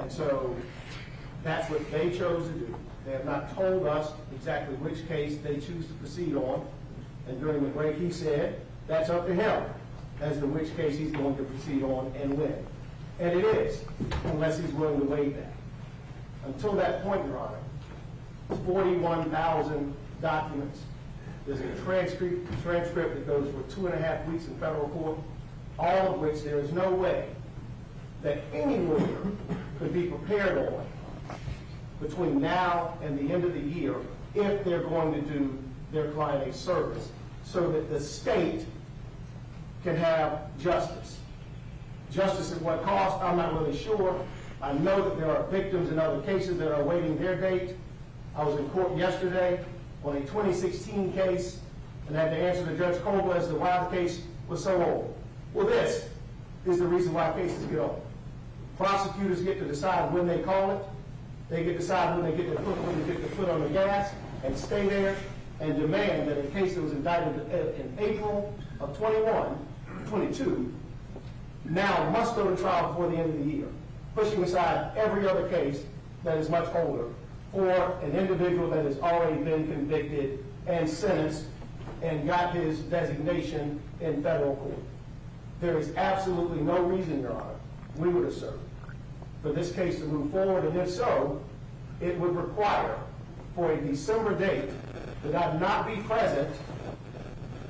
And so that's what they chose to do. They have not told us exactly which case they choose to proceed on. And during the break, he said that's up to him as to which case he's going to proceed on and when. And it is, unless he's willing to waive that. Until that point, Your Honor, 41,000 documents. There's a transcript that goes for 2.5 weeks in federal court, all of which there is no way that any lawyer could be prepared on between now and the end of the year if they're going to do their client a service so that the state can have justice. Justice at what cost, I'm not really sure. I know that there are victims in other cases that are awaiting their date. I was in court yesterday on a 2016 case and had to answer to Judge Coble as to why the case was so old. Well, this is the reason why cases get old. Prosecutors get to decide when they call it. They get to decide when they get their foot on the gas and stay there and demand that a case that was indicted in April of 22 now must go to trial before the end of the year, pushing aside every other case that is much older for an individual that has already been convicted and sentenced and got his designation in federal court. There is absolutely no reason, Your Honor, we would assert, for this case to move forward, and if so, it would require for a December date that I not be present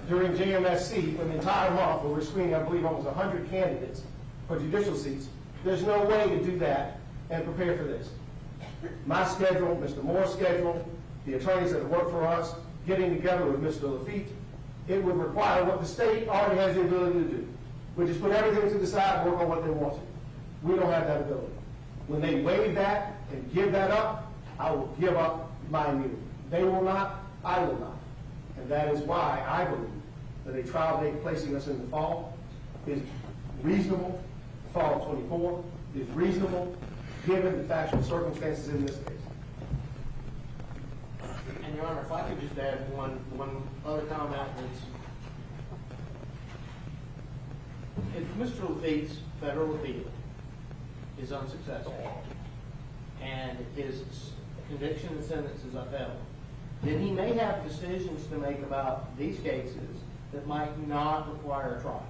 during JMSC for the entire month where we're screening, I believe, almost 100 candidates for judicial seats. There's no way to do that and prepare for this. My schedule, Mr. Moore's schedule, the attorneys that work for us, getting together with Mr. Lafitte, it would require what the state already has the ability to do, which is put everything to the side and work on what they want to. We don't have that ability. When they waive that and give that up, I will give up my immunity. They will not, I will not. And that is why I believe that a trial date placing us in the fall is reasonable. The fall of 24 is reasonable given the factual circumstances in this case. And Your Honor, if I could just add one other comment. If Mr. Lafitte's federal appeal is unsuccessful and his conviction and sentence is upheld, then he may have decisions to make about these cases that might not require a trial.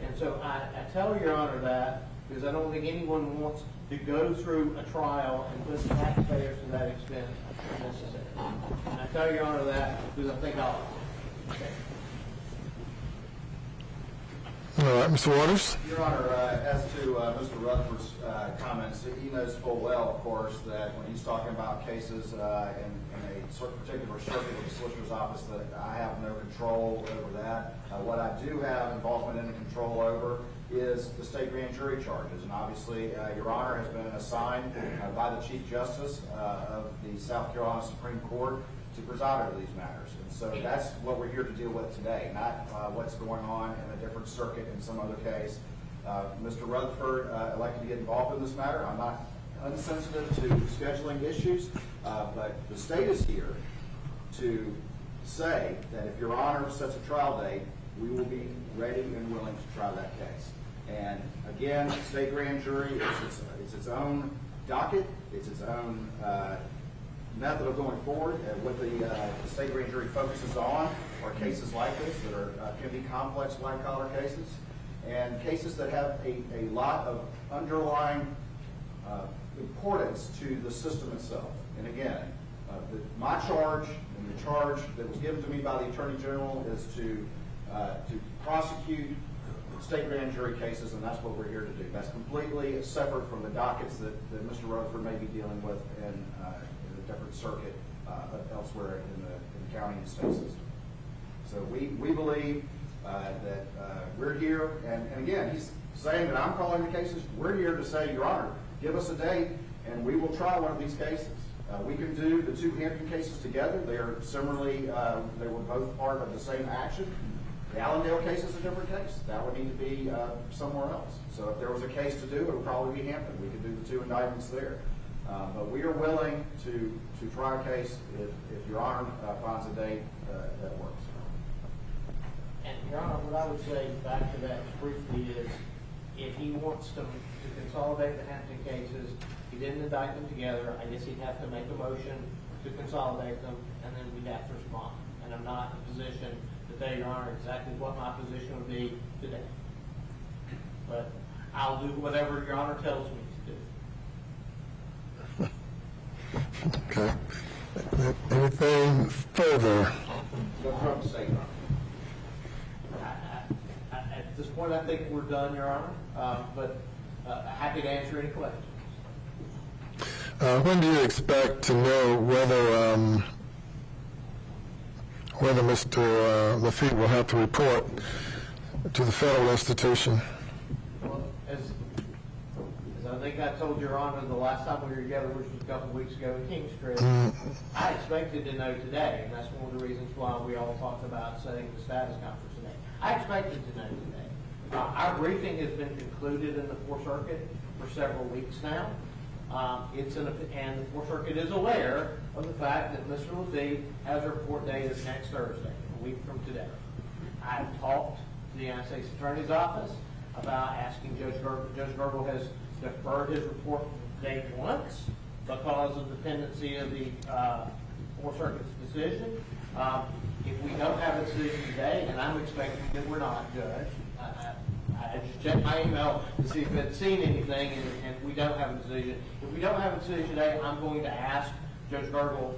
And so I tell Your Honor that because I don't think anyone wants to go through a trial and put the taxpayers to that extent if necessary. And I tell Your Honor that because I think I'll. Okay. All right, Mr. Waters. Your Honor, as to Mr. Rutherford's comments, he knows full well, of course, that when he's talking about cases in a particular circuit of the solicitor's office, that I have no control over that. What I do have involvement in and control over is the state grand jury charges. And obviously, Your Honor has been assigned by the Chief Justice of the South Carolina Supreme Court to preside over these matters. And so that's what we're here to deal with today, not what's going on in a different circuit in some other case. Mr. Rutherford elected to get involved in this matter. I'm not unsensitive to scheduling issues, but the state is here to say that if Your Honor sets a trial date, we will be ready and willing to try that case. And again, state grand jury, it's its own docket, it's its own method of going forward. What the state grand jury focuses on are cases like this that can be complex white-collar cases and cases that have a lot of underlying importance to the system itself. And again, my charge and the charge that was given to me by the Attorney General is to prosecute state grand jury cases, and that's what we're here to do. That's completely separate from the dockets that Mr. Rutherford may be dealing with in a different circuit elsewhere in the county and state system. So we believe that we're here, and again, he's saying that I'm calling the cases. We're here to say, Your Honor, give us a date, and we will try one of these cases. We can do the two Hampton cases together. They are similarly, they were both part of the same action. The Allendale case is a different case. That would need to be somewhere else. So if there was a case to do, it would probably be Hampton. We could do the two indictments there. But we are willing to try a case if Your Honor finds a date that works. And Your Honor, what I would say back to that briefly is if he wants to consolidate the Hampton cases, he didn't indict them together, I guess he'd have to make a motion to consolidate them, and then we'd have to respond. And I'm not in a position to tell Your Honor exactly what my position would be today. But I'll do whatever Your Honor tells me to do. Okay. Anything further? What from the state, Your Honor? At this point, I think we're done, Your Honor, but happy to answer any questions. When do you expect to know whether Mr. Lafitte will have to report to the federal institution? Well, as I think I told Your Honor the last time we were together, which was a couple of weeks ago in Kingstree, I expected to know today, and that's one of the reasons why we all talked about setting the status conference today. I expected to know today. Our briefing has been concluded in the Fourth Circuit for several weeks now. And the Fourth Circuit is aware of the fact that Mr. Lafitte has a report date of next Thursday, a week from today. I've talked to the United States Attorney's Office about asking Judge Gergel. Judge Gergel has deferred his report date once because of the pendency of the Fourth Circuit's decision. If we don't have a decision today, and I'm expecting that we're not, Judge, I just checked my email to see if I'd seen anything, and we don't have a decision. If we don't have a decision today, I'm going to ask Judge Gergel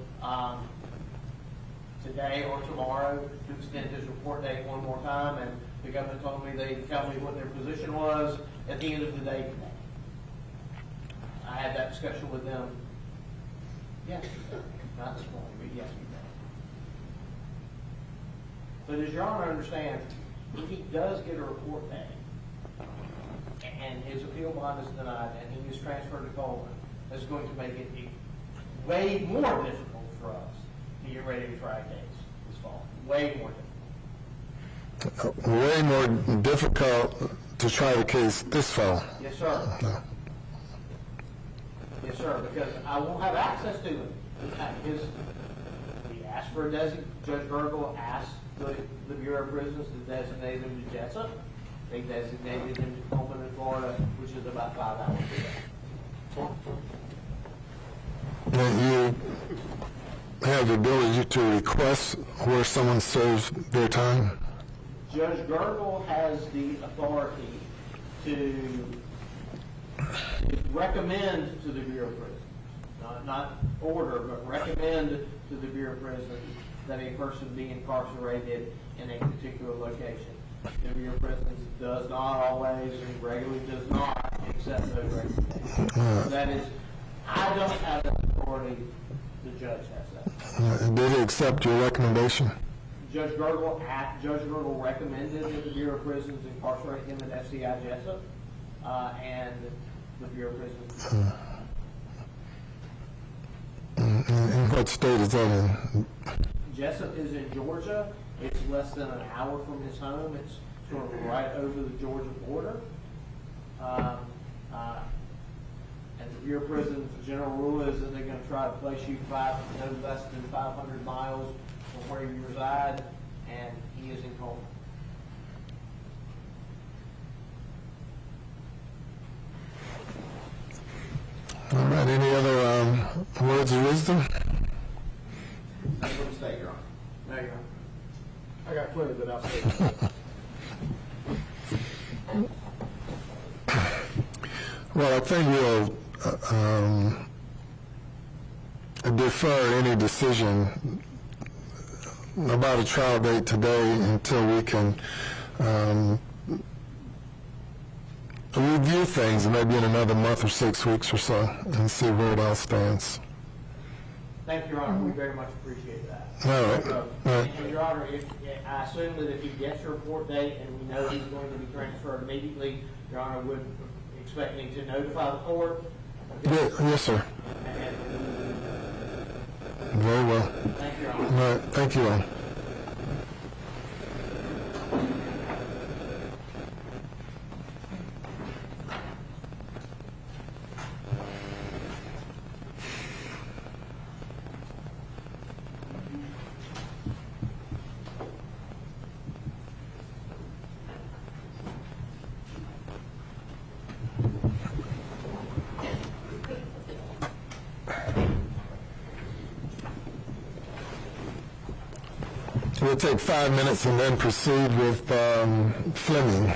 today or tomorrow to extend his report date one more time, and the government told me they'd tell me what their position was at the end of the day today. I had that discussion with them yesterday, not this morning, but yesterday. But as Your Honor understands, if he does get a report date, and his appeal bond is denied, and he is transferred to Coleman, that's going to make it way more difficult for us to get ready to try a case this fall. Way more difficult. Way more difficult to try the case this fall. Yes, sir. No. Yes, sir, because I won't have access to him. He asked for a Judge Gergel asked the Bureau of Prisons to designate him to Jessup. They designated him to Coleman in Florida, which is about 5 hours away. You have the ability to request where someone serves their time? Judge Gergel has the authority to recommend to the Bureau of Prisons, not order, but recommend to the Bureau of Prisons that a person be incarcerated in a particular location. The Bureau of Prisons does not always and regularly does not accept those recommendations. That is, I don't have that authority, the judge has that. Did he accept your recommendation? Judge Gergel recommended that the Bureau of Prisons incarcerate him at FCI Jessup, and the Bureau of Prisons. In what state is that in? Jessup is in Georgia. It's less than an hour from his home. It's sort of right over the Georgia border. And the Bureau of Prisons, the general rule is that they're going to try to place you no less than 500 miles from where you reside, and he is in Coleman. All right, any other words of wisdom? From the state, Your Honor. No, Your Honor. I got plenty, but I'll say. Well, I think we'll defer any decision about a trial date today until we can review things, maybe in another month or 6 weeks or so, and see where it all stands. Thank you, Your Honor. We very much appreciate that. All right. All right. And Your Honor, I assume that if he gets a report date and we know he's going to be transferred immediately, Your Honor would expect me to notify the court? Yeah, yes, sir. Very well. Thank you, Your Honor. All right. Thank you all. We'll take 5 minutes and then proceed with Fleming.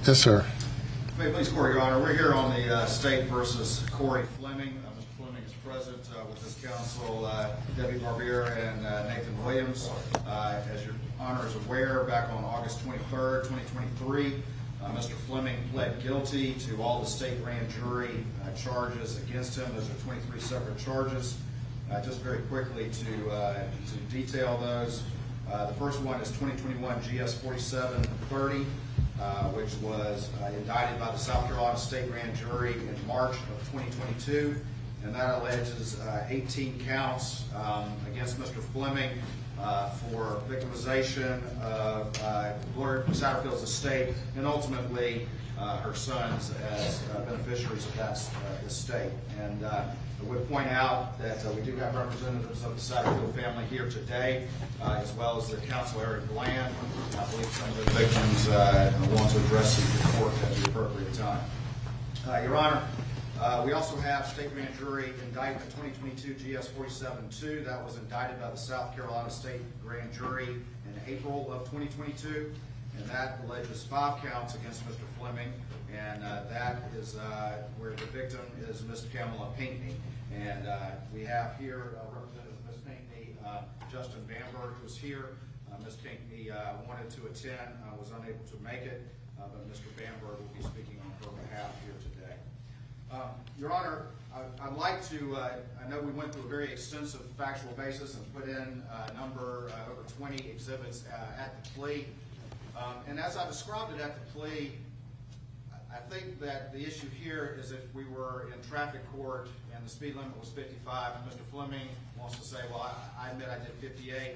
Yes, sir. May it please court, Your Honor, we're here on the State versus Corey Fleming. Mr. Fleming is present with his counsel, Debbie Barbier and Nathan Williams. As Your Honor is aware, back on August 23rd, 2023, Mr. Fleming pled guilty to all the state grand jury charges against him. Those are 23 separate charges. Just very quickly to detail those. The first one is 2021 GS 4730. Which was indicted by the South Carolina State Grand Jury in March of 2022, and that alleges 18 counts against Mr. Fleming for victimization of Gloria Satterfield's estate and ultimately her sons as beneficiaries of that estate. And I would point out that we do have representatives of the Satterfield family here today, as well as their counsel, Eric Bland. I believe some of the victims want to address the court at the appropriate time. Your Honor, we also have State Grand Jury indictment 2022 GS 47-2. That was indicted by the South Carolina State Grand Jury in April of 2022, and that alleges 5 counts against Mr. Fleming, and that is where the victim is Ms. Pamela Pinckney. And we have here Representative Ms. Pinckney, Justin Bamberg, who's here. Ms. Pinckney wanted to attend, was unable to make it, but Mr. Bamberg will be speaking on her behalf here today. Your Honor, I'd like to, I know we went through a very extensive factual basis and put in a number, over 20 exhibits at the plea. And as I described it at the plea, I think that the issue here is if we were in traffic court and the speed limit was 55, and Mr. Fleming wants to say, well, I admit I did 58,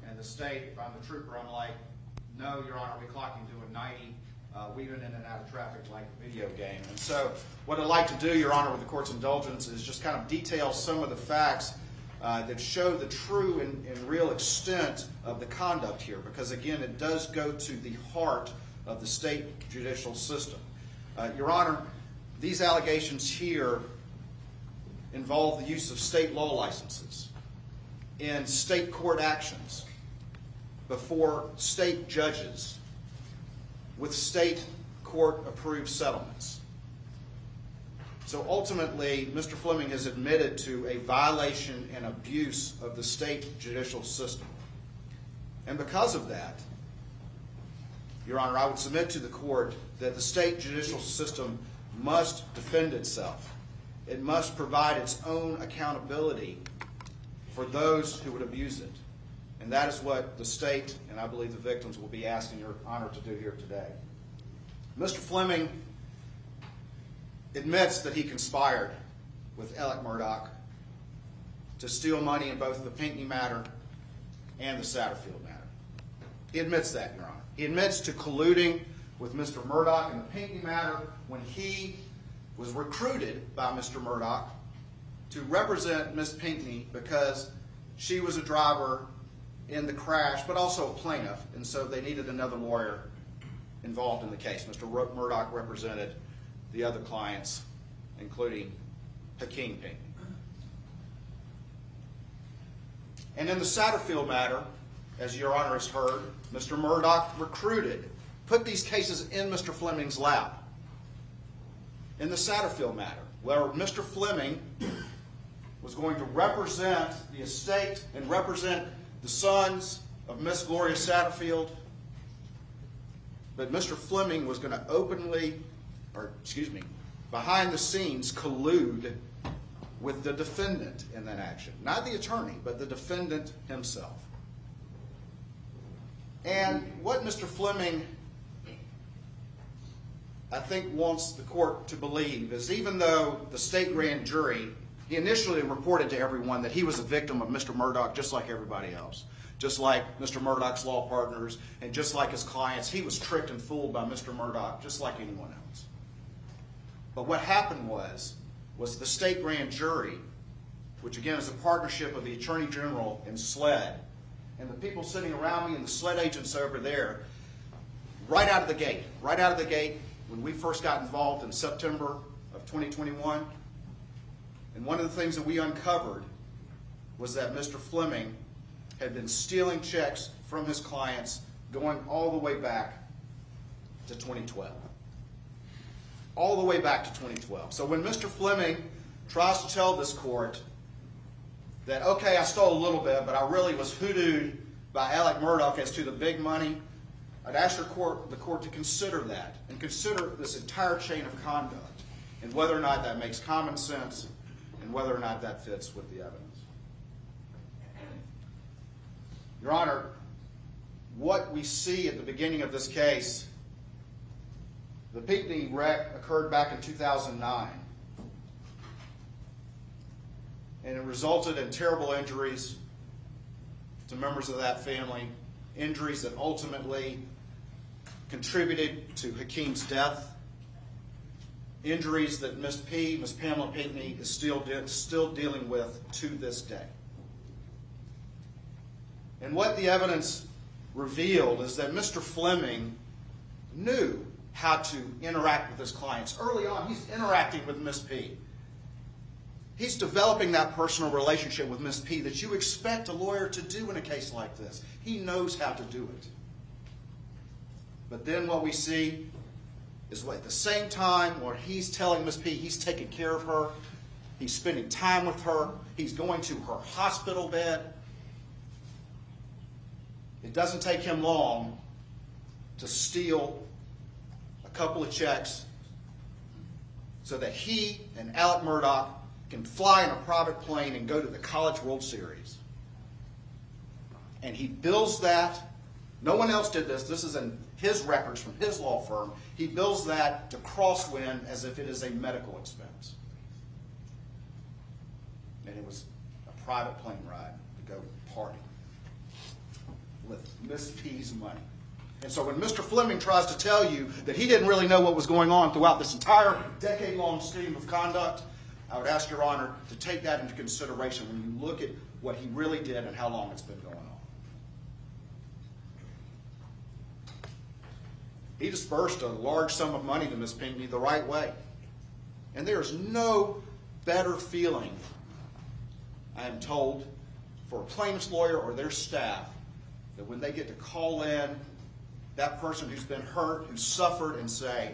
and the state, if I'm the trooper, I'm like, no, Your Honor, we clocked him doing 90, weaving in and out of traffic like a video game. And so what I'd like to do, Your Honor, with the court's indulgence is just kind of detail some of the facts that show the true and real extent of the conduct here, because again, it does go to the heart of the state judicial system. Your Honor, these allegations here involve the use of state law licenses in state court actions before state judges with state court approved settlements. So ultimately, Mr. Fleming has admitted to a violation and abuse of the state judicial system. And because of that, Your Honor, I would submit to the court that the state judicial system must defend itself. It must provide its own accountability for those who would abuse it. And that is what the state, and I believe the victims, will be asking Your Honor to do here today. Mr. Fleming admits that he conspired with Alec Murdaugh to steal money in both the Pinckney matter and the Satterfield matter. He admits that, Your Honor. He admits to colluding with Mr. Murdaugh in the Pinckney matter when he was recruited by Mr. Murdaugh to represent Ms. Pinckney because she was a driver in the crash, but also a plaintiff, and so they needed another lawyer involved in the case. Mr. Murdaugh represented the other clients, including Hakeem Pinckney. And in the Satterfield matter, as Your Honor has heard, Mr. Murdaugh recruited, put these cases in Mr. Fleming's lap. In the Satterfield matter, where Mr. Fleming was going to represent the estate and represent the sons of Miss Gloria Satterfield, but Mr. Fleming was going to behind the scenes collude with the defendant in that action. Not the attorney, but the defendant himself. And what Mr. Fleming, I think, wants the court to believe is even though the state grand jury, he initially reported to everyone that he was a victim of Mr. Murdaugh just like everybody else. Just like Mr. Murdaugh's law partners and just like his clients, he was tricked and fooled by Mr. Murdaugh just like anyone else. But what happened was the state grand jury, which again is a partnership of the Attorney General and SLED, and the people sitting around me and the SLED agents over there, right out of the gate, when we first got involved in September of 2021, and one of the things that we uncovered was that Mr. Fleming had been stealing checks from his clients going all the way back to 2012. all the way back to 2012. So when Mr. Fleming tries to tell this court that, okay, I stole a little bit, but I really was hoodooed by Alec Murdaugh as to the big money, I'd ask the court to consider that and consider this entire chain of conduct and whether or not that makes common sense and whether or not that fits with the evidence. Your Honor, what we see at the beginning of this case, the Pinckney wreck occurred back in 2009. And it resulted in terrible injuries to members of that family, injuries that ultimately contributed to Hakeem's death, injuries that Miss Pamela Pinckney, is still dealing with to this day. And what the evidence revealed is that Mr. Fleming knew how to interact with his clients. Early on, he's interacting with Miss P. He's developing that personal relationship with Miss P that you expect a lawyer to do in a case like this. He knows how to do it. But then what we see is at the same time where he's telling Miss P he's taking care of her, he's spending time with her, he's going to her hospital bed. It doesn't take him long to steal a couple of checks so that he and Alec Murdaugh can fly in a private plane and go to the College World Series. And he bills that. No one else did this. This is in his records from his law firm. He bills that to Crosswind as if it is a medical expense. And it was a private plane ride to go party with Miss P's money. And so when Mr. Fleming tries to tell you that he didn't really know what was going on throughout this entire decade-long scheme of conduct, I would ask Your Honor to take that into consideration when you look at what he really did and how long it's been going on. He disbursed a large sum of money to Miss Pinckney the right way. And there is no better feeling, I am told, for a plaintiff's lawyer or their staff that when they get to call in that person who's been hurt, who's suffered, and say,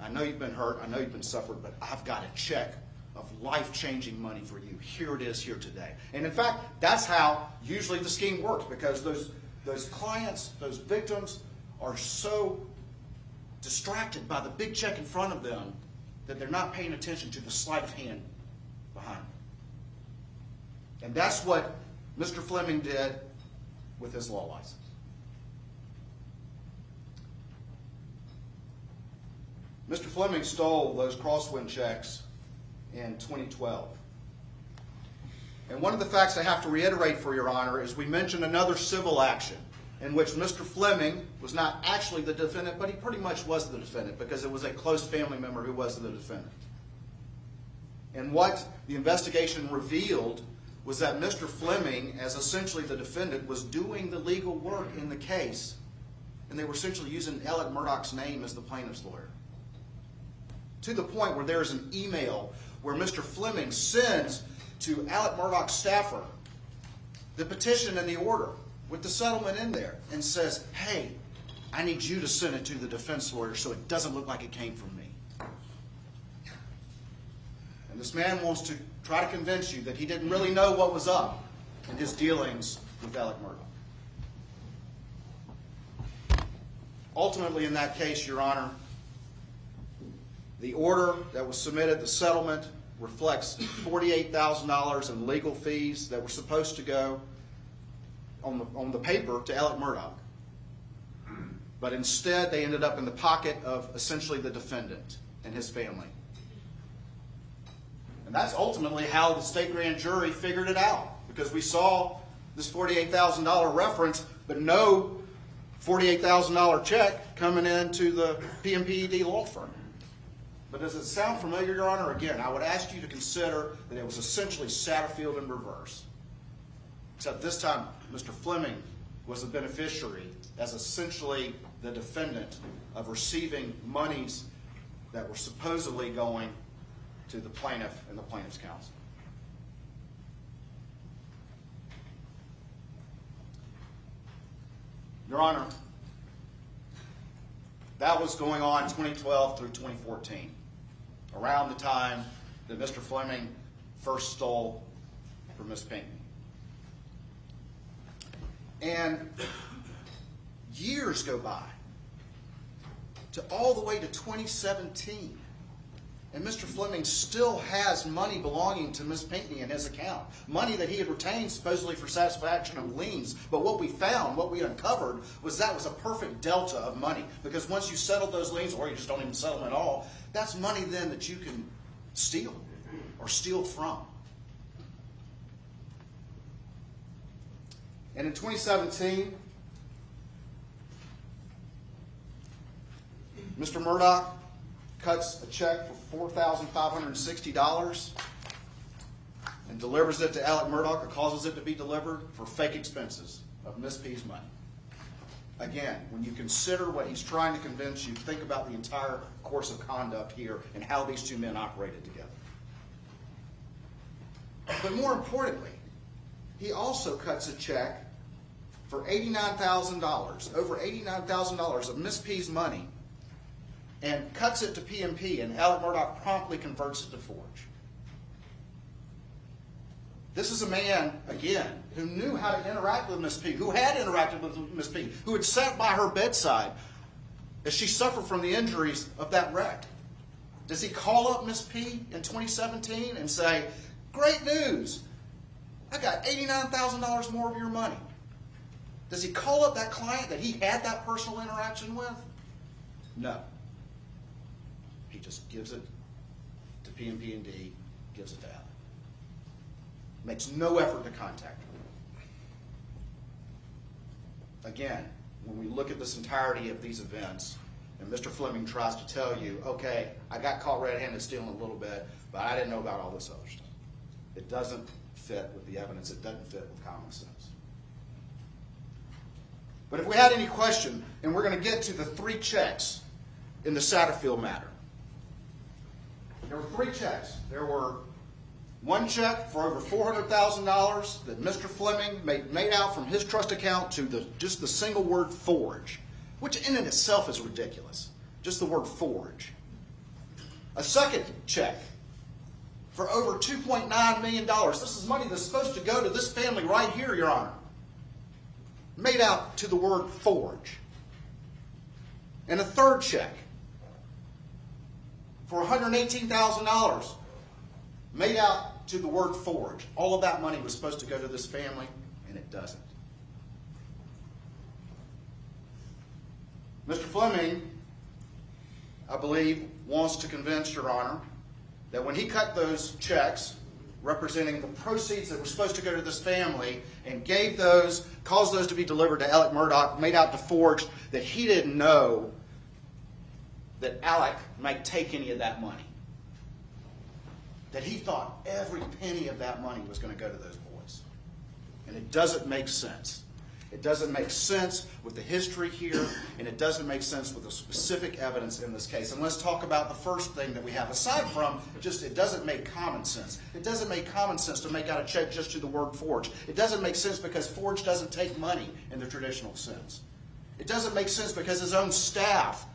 I know you've been hurt, I know you've been suffered, but I've got a check of life-changing money for you. Here it is here today. And in fact, that's how usually the scheme works, because those clients, those victims are so distracted by the big check in front of them that they're not paying attention to the sleight of hand behind them. And that's what Mr. Fleming did with his law license. Mr. Fleming stole those Crosswind checks in 2012. And one of the facts I have to reiterate for Your Honor is we mentioned another civil action in which Mr. Fleming was not actually the defendant, but he pretty much was the defendant because it was a close family member who was the defendant. And what the investigation revealed was that Mr. Fleming, as essentially the defendant, was doing the legal work in the case, and they were essentially using Alec Murdaugh's name as the plaintiff's lawyer. To the point where there's an email where Mr. Fleming sends to Alec Murdaugh's staffer the petition and the order with the settlement in there and says, hey, I need you to send it to the defense lawyer so it doesn't look like it came from me. And this man wants to try to convince you that he didn't really know what was up in his dealings with Alec Murdaugh. Ultimately, in that case, Your Honor, the order that was submitted, the settlement, reflects $48,000 in legal fees that were supposed to go on the paper to Alec Murdaugh. But instead, they ended up in the pocket of essentially the defendant and his family. And that's ultimately how the state grand jury figured it out, because we saw this $48,000 reference, but no $48,000 check coming into the PMPED law firm. But does it sound familiar, Your Honor? Again, I would ask you to consider that it was essentially Satterfield in reverse. Except this time, Mr. Fleming was the beneficiary as essentially the defendant of receiving monies that were supposedly going to the plaintiff and the plaintiff's counsel. Your Honor, that was going on 2012 through 2014. around the time that Mr. Fleming first stole from Miss Pinckney. And years go by to all the way to 2017. And Mr. Fleming still has money belonging to Miss Pinckney in his account. Money that he had retained supposedly for satisfaction of liens. But what we found, what we uncovered, was that was a perfect delta of money. Because once you settle those liens, or you just don't even settle them at all, that's money then that you can steal or steal from. And in 2017, Mr. Murdaugh cuts a check for $4,560 and delivers it to Alec Murdaugh, or causes it to be delivered for fake expenses of Miss P's money. Again, when you consider what he's trying to convince you, think about the entire course of conduct here and how these two men operated together. But more importantly, he also cuts a check for $89,000, over $89,000 of Miss P's money, and cuts it to PMP, and Alec Murdaugh promptly converts it to Forge. This is a man, again, who knew how to interact with Miss P, who had interacted with Miss P, who had sat by her bedside as she suffered from the injuries of that wreck. Does he call up Miss P in 2017 and say, "Great news, I got $89,000 more of your money"? Does he call up that client that he had that personal interaction with? No. He just gives it to PMP&D, gives it to Alec. Makes no effort to contact her. Again, when we look at this entirety of these events, and Mr. Fleming tries to tell you, okay, I got caught red-handed stealing a little bit, but I didn't know about all this other stuff. It doesn't fit with the evidence. It doesn't fit with common sense. But if we had any question, and we're going to get to the 3 checks in the Satterfield matter. There were 3 checks. There were one check for over $400,000 that Mr. Fleming made out from his trust account to just the single word Forge, which in and itself is ridiculous. Just the word Forge. A second check for over $2.9 million. This is money that's supposed to go to this family right here, Your Honor. Made out to the word Forge. And a third check for $118,000 made out to the word Forge. All of that money was supposed to go to this family, and it doesn't. Mr. Fleming, I believe, wants to convince Your Honor that when he cut those checks representing the proceeds that were supposed to go to this family and gave those, caused those to be delivered to Alec Murdaugh, made out to Forge, that he didn't know that Alec might take any of that money. That he thought every penny of that money was going to go to those boys. And it doesn't make sense. It doesn't make sense with the history here, and it doesn't make sense with the specific evidence in this case. And let's talk about the first thing that we have. Aside from just, it doesn't make common sense. It doesn't make common sense to make out a check just to the word Forge. It doesn't make sense because Forge doesn't take money in the traditional sense. It doesn't make sense because his own staff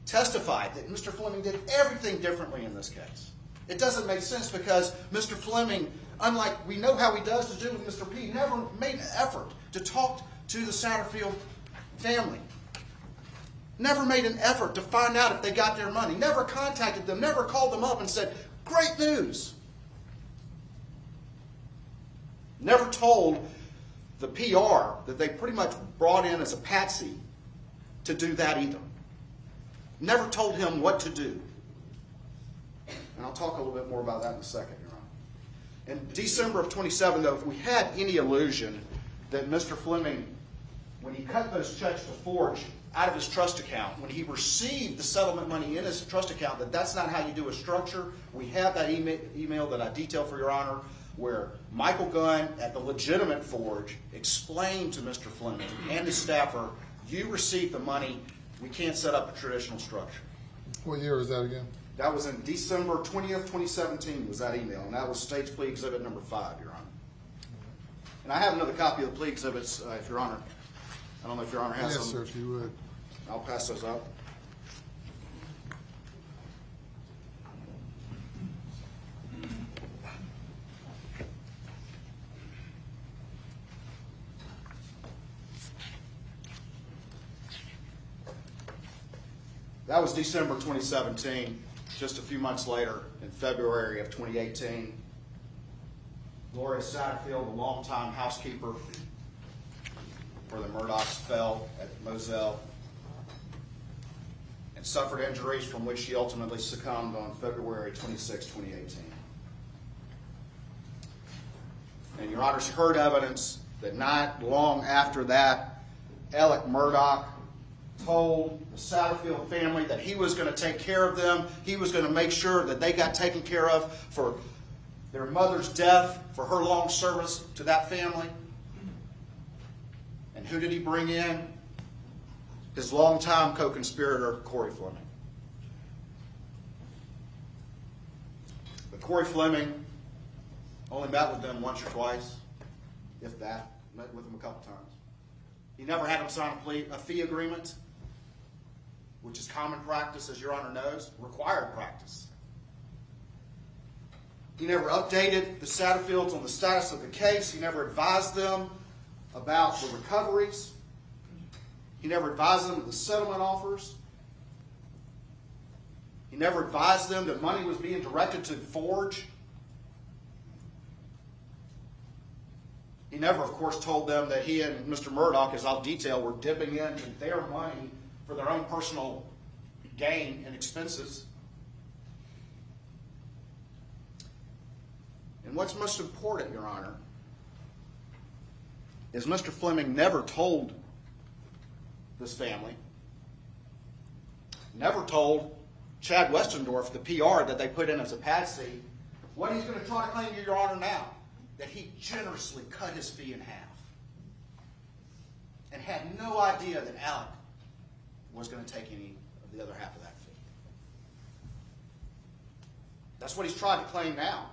testified that Mr. Fleming did everything differently in this case. It doesn't make sense because Mr. Fleming, unlike we know how he does to do with Mr. P, never made an effort to talk to the Satterfield family. Never made an effort to find out if they got their money. Never contacted them. Never called them up and said, "Great news." Never told the PR that they pretty much brought in as a patsy to do that either. Never told him what to do. And I'll talk a little bit more about that in a second, Your Honor. In December of 27, though, if we had any illusion that Mr. Fleming, when he cut those checks to Forge out of his trust account, when he received the settlement money in his trust account, that that's not how you do a structure, we have that email that I detailed for Your Honor, where Michael Gunn at the legitimate Forge explained to Mr. Fleming and his staffer, you received the money, we can't set up a traditional structure. What year was that again? That was in December 20th, 2017 was that email, and that was State's Plea Exhibit number 5, Your Honor. And I have another copy of the plea exhibits, if Your Honor, I don't know if Your Honor has Yes, some. sir, if you would. I'll pass those up. That was December 2017. Just a few months later, in February of 2018, Gloria Satterfield, a longtime housekeeper where the Murdaughs fell at Moselle, and suffered injuries from which she ultimately succumbed on February 26, 2018. And Your Honors heard evidence that not long after that, Alec Murdaugh told the Satterfield family that he was going to take care of them. He was going to make sure that they got taken care of for their mother's death, for her long service to that family. And who did he bring in? His longtime co-conspirator, Corey Fleming. But Corey Fleming only met with them once or twice, if that. Met with them a couple times. He never had them sign a fee agreement, which is common practice, as Your Honor knows, required practice. He never updated the Satterfields on the status of the case. He never advised them about the recoveries. He never advised them of the settlement offers. He never advised them that money was being directed to Forge. He never, of course, told them that he and Mr. Murdaugh, as I'll detail, were dipping into their money for their own personal gain and expenses. And what's most important, Your Honor, is Mr. Fleming never told this family, never told Chad Westendorf, the PR that they put in as a patsy, what he's going to try to claim to Your Honor now, that he generously cut his fee in half and had no idea that Alec was going to take any of the other half of that fee. That's what he's trying to claim now.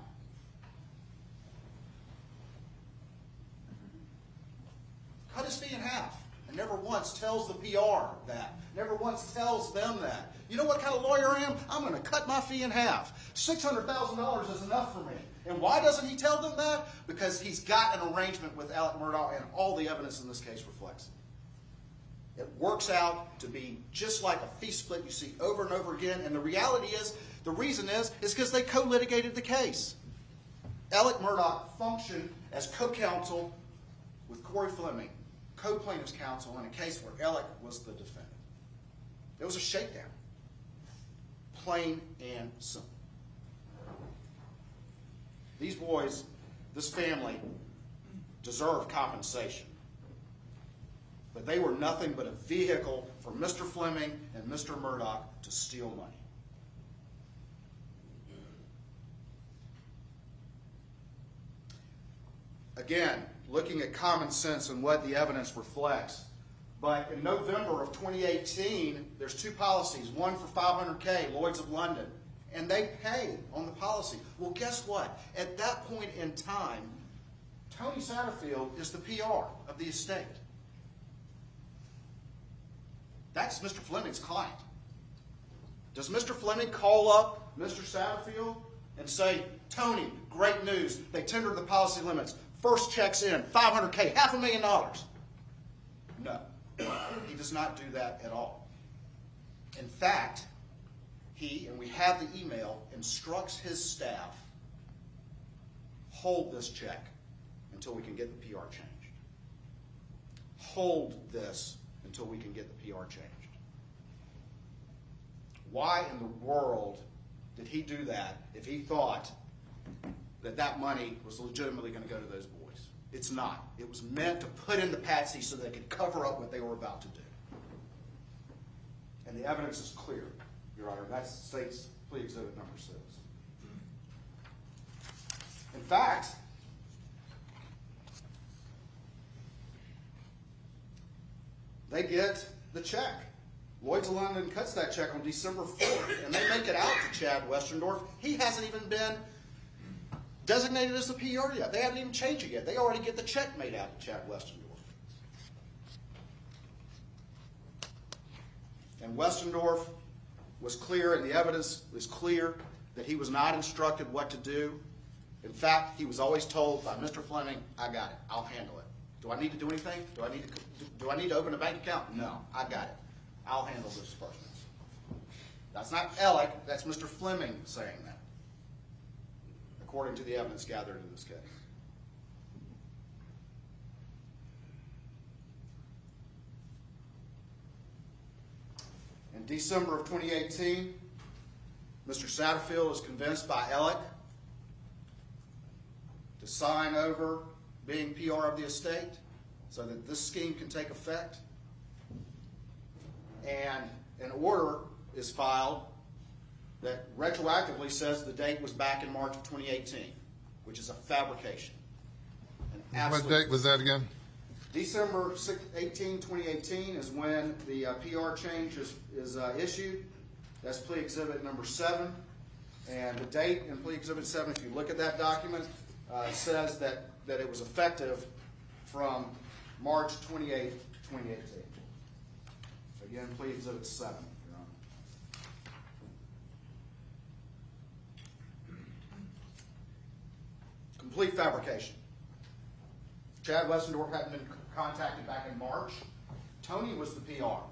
Cut his fee in half, and never once tells the PR that. Never once tells them that. You know what kind of lawyer I am? I'm going to cut my fee in half. $600,000 is enough for me. And why doesn't he tell them that? Because he's got an arrangement with Alec Murdaugh, and all the evidence in this case reflects it. It works out to be just like a fee split you see over and over again, and the reality is, the reason is because they co-litigated the case. Alec Murdaugh functioned as co-counsel with Corey Fleming, co-plaintiff's counsel in a case where Alec was the defendant. It was a shakedown. Plain and simple. These boys, this family, deserve compensation. But they were nothing but a vehicle for Mr. Fleming and Mr. Murdaugh to steal money. Again, looking at common sense and what the evidence reflects. But in November of 2018, there's two policies, one for $500K, Lloyd's of London, and they pay on the policy. Well, guess what? At that point in time, Tony Satterfield is the PR of the estate. That's Mr. Fleming's client. Does Mr. Fleming call up Mr. Satterfield and say, Tony, great news, they tendered the policy limits. First check's in, $500K, $500,000. No, he does not do that at all. In fact, he, and we have the email, instructs his staff, hold this check until we can get the PR changed. Hold this until we can get the PR changed. Why in the world did he do that if he thought that that money was legitimately going to go to those boys? It's not. It was meant to put in the patsy so they could cover up what they were about to do. And the evidence is clear, Your Honor. That states plea exhibit number 6. In fact, they get the check. Lloyd's of London cuts that check on December 4th, and they make it out to Chad Westendorf. He hasn't even been designated as the PR yet. They haven't even changed it yet. They already get the check made out to Chad Westendorf. And Westendorf was clear, and the evidence is clear, that he was not instructed what to do. In fact, he was always told by Mr. Fleming, I got it. I'll handle it. Do I need to do anything? Do I need to open a bank account? No, I got it. I'll handle the disbursements. That's not Alec, that's Mr. Fleming saying that, according to the evidence gathered in this case. In December of 2018, Mr. Satterfield is convinced by Alec to sign over being PR of the estate so that this scheme can take effect. And an order is filed that retroactively says the date was back in March of 2018, which is a fabrication. What date was that again? December 18, 2018 is when the PR change is issued. That's plea exhibit number 7. And the date in plea exhibit 7, if you look at that document, says that it was effective from March 28, 2018. Again, plea exhibit 7, Your Honor. Complete fabrication. Chad Westendorf hadn't been contacted back in March. Tony was the PR.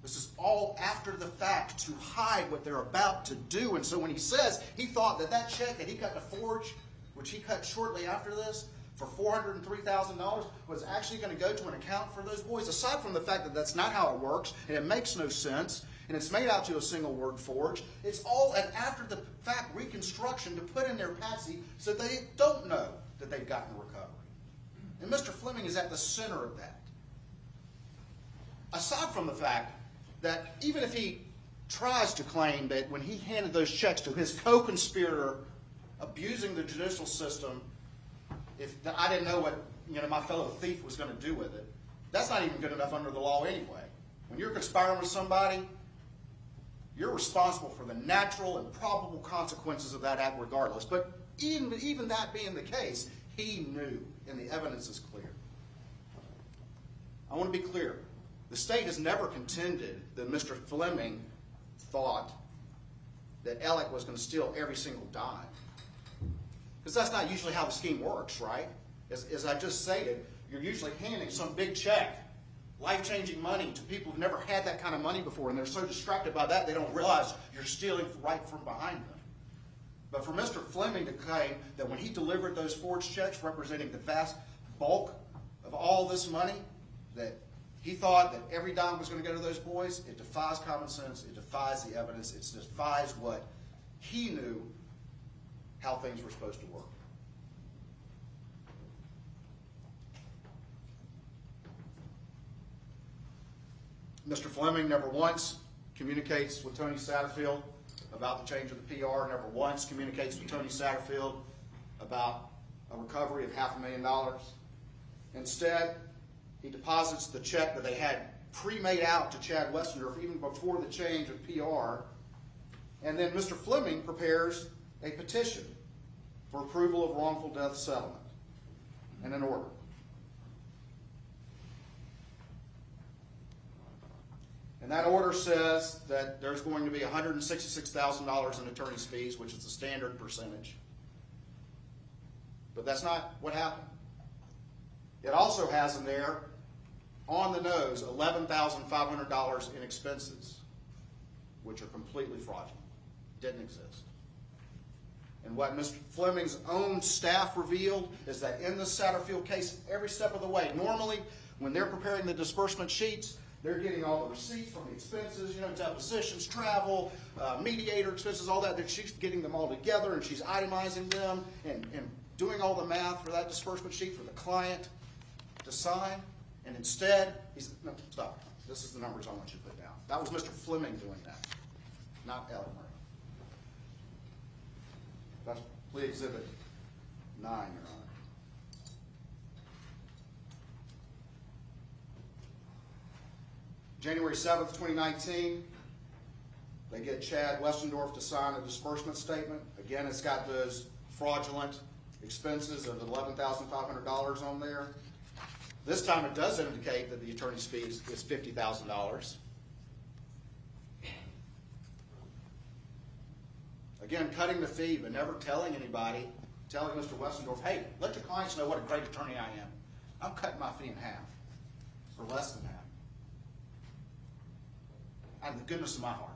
This is all after the fact to hide what they're about to do. And so when he says he thought that check that he got to forge, which he cut shortly after this, for $403,000 was actually going to go to an account for those boys, aside from the fact that that's not how it works, and it makes no sense, and it's made out to a single word forge, it's all an after-the-fact reconstruction to put in their patsy so they don't know that they've gotten a recovery. And Mr. Fleming is at the center of that. Aside from the fact that even if he tries to claim that when he handed those checks to his co-conspirator abusing the judicial system, if I didn't know what my fellow thief was going to do with it, that's not even good enough under the law anyway. When you're conspiring with somebody, you're responsible for the natural and probable consequences of that act regardless. But even that being the case, he knew, and the evidence is clear. I want to be clear. The state has never contended that Mr. Fleming thought that Alec was going to steal every single dime. Because that's not usually how the scheme works, right? As I just stated, you're usually handing some big check, life-changing money to people who've never had that kind of money before, and they're so distracted by that they don't realize you're stealing right from behind them. But for Mr. Fleming to claim that when he delivered those forged checks representing the vast bulk of all this money, that he thought that every dime was going to go to those boys, it defies common sense, it defies the evidence, it defies what he knew how things were supposed to work. Mr. Fleming never once communicates with Tony Satterfield about the change of the PR, never once communicates with Tony Satterfield about a recovery of $500,000. Instead, he deposits the check that they had pre-made out to Chad Westendorf even before the change of PR. And then Mr. Fleming prepares a petition for approval of wrongful death settlement and an order. And that order says that there's going to be $166,000 in attorney's fees, which is the standard percentage. But that's not what happened. It also has in there, on the nose, $11,500 in expenses, which are completely fraudulent. Didn't exist. And what Mr. Fleming's own staff revealed is that in the Satterfield case, every step of the way, normally when they're preparing the disbursement sheets, they're getting all the receipts from the expenses, depositions, travel, mediator expenses, all that she's getting them all together and she's itemizing them and doing all the math for that disbursement sheet for the client to sign. And instead, no, stop. This is the numbers I want you to put down. That was Mr. Fleming doing that, not Alec Murray. That's plea exhibit 9, Your Honor. January 7th, 2019, they get Chad Westendorf to sign a disbursement statement. Again, it's got those fraudulent expenses of $11,500 on there. This time it does indicate that the attorney's fees is $50,000. Again, cutting the fee, but never telling anybody, telling Mr. Westendorf, hey, let your clients know what a great attorney I am. I'm cutting my fee in half, or less than half. Out of the goodness of my heart.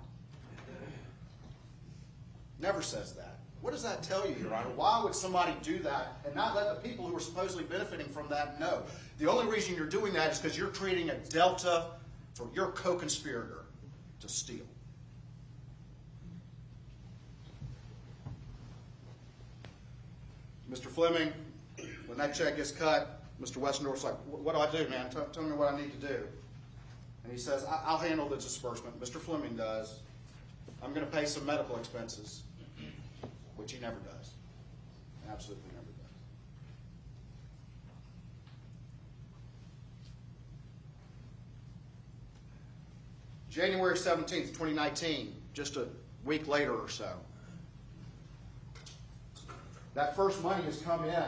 Never says that. What does that tell you, Your Honor? Why would somebody do that and not let the people who are supposedly benefiting from that know? The only reason you're doing that is because you're creating a delta for your co-conspirator to steal. Mr. Fleming, when that check gets cut, Mr. Westendorf's like, what do I do, man? Tell me what I need to do. And he says, I'll handle the disbursement. Mr. Fleming does. I'm going to pay some medical expenses, which he never does. Absolutely never does. January 17th, 2019, just a week later or so. That first money has come in.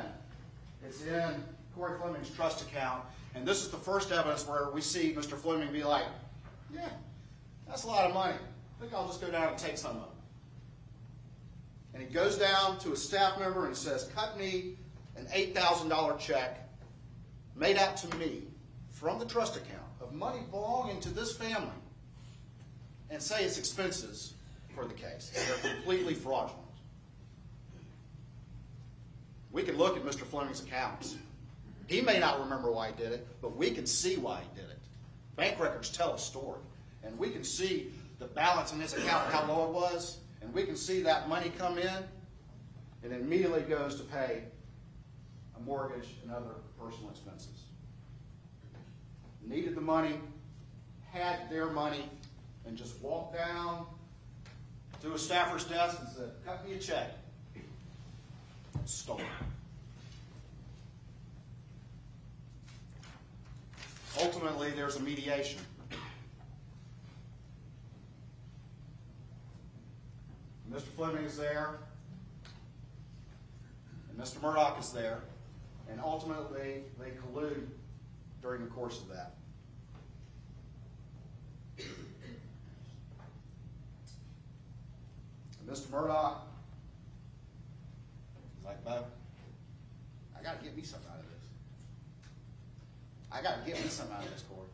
It's in Corey Fleming's trust account. And this is the first evidence where we see Mr. Fleming be like, yeah, that's a lot of money. I think I'll just go down and take some of it. And he goes down to a staff member and says, cut me an $8,000 check made out to me from the trust account of money belonging to this family and say it's expenses for the case. They're completely fraudulent. We can look at Mr. Fleming's accounts. He may not remember why he did it, but we can see why he did it. Bank records tell a story. And we can see the balance in his account and how low it was. And we can see that money come in, and it immediately goes to pay a mortgage and other personal expenses. Needed the money, had their money, and just walked down to a staffer's desk and said, cut me a check. Stolen. Ultimately, there's a mediation. Mr. Fleming is there, and Mr. Murdaugh is there, and ultimately they collude during the course of that. And Mr. Murdaugh is like, Bo, I got to get me something out of this. I got to get me something out of this, Corey.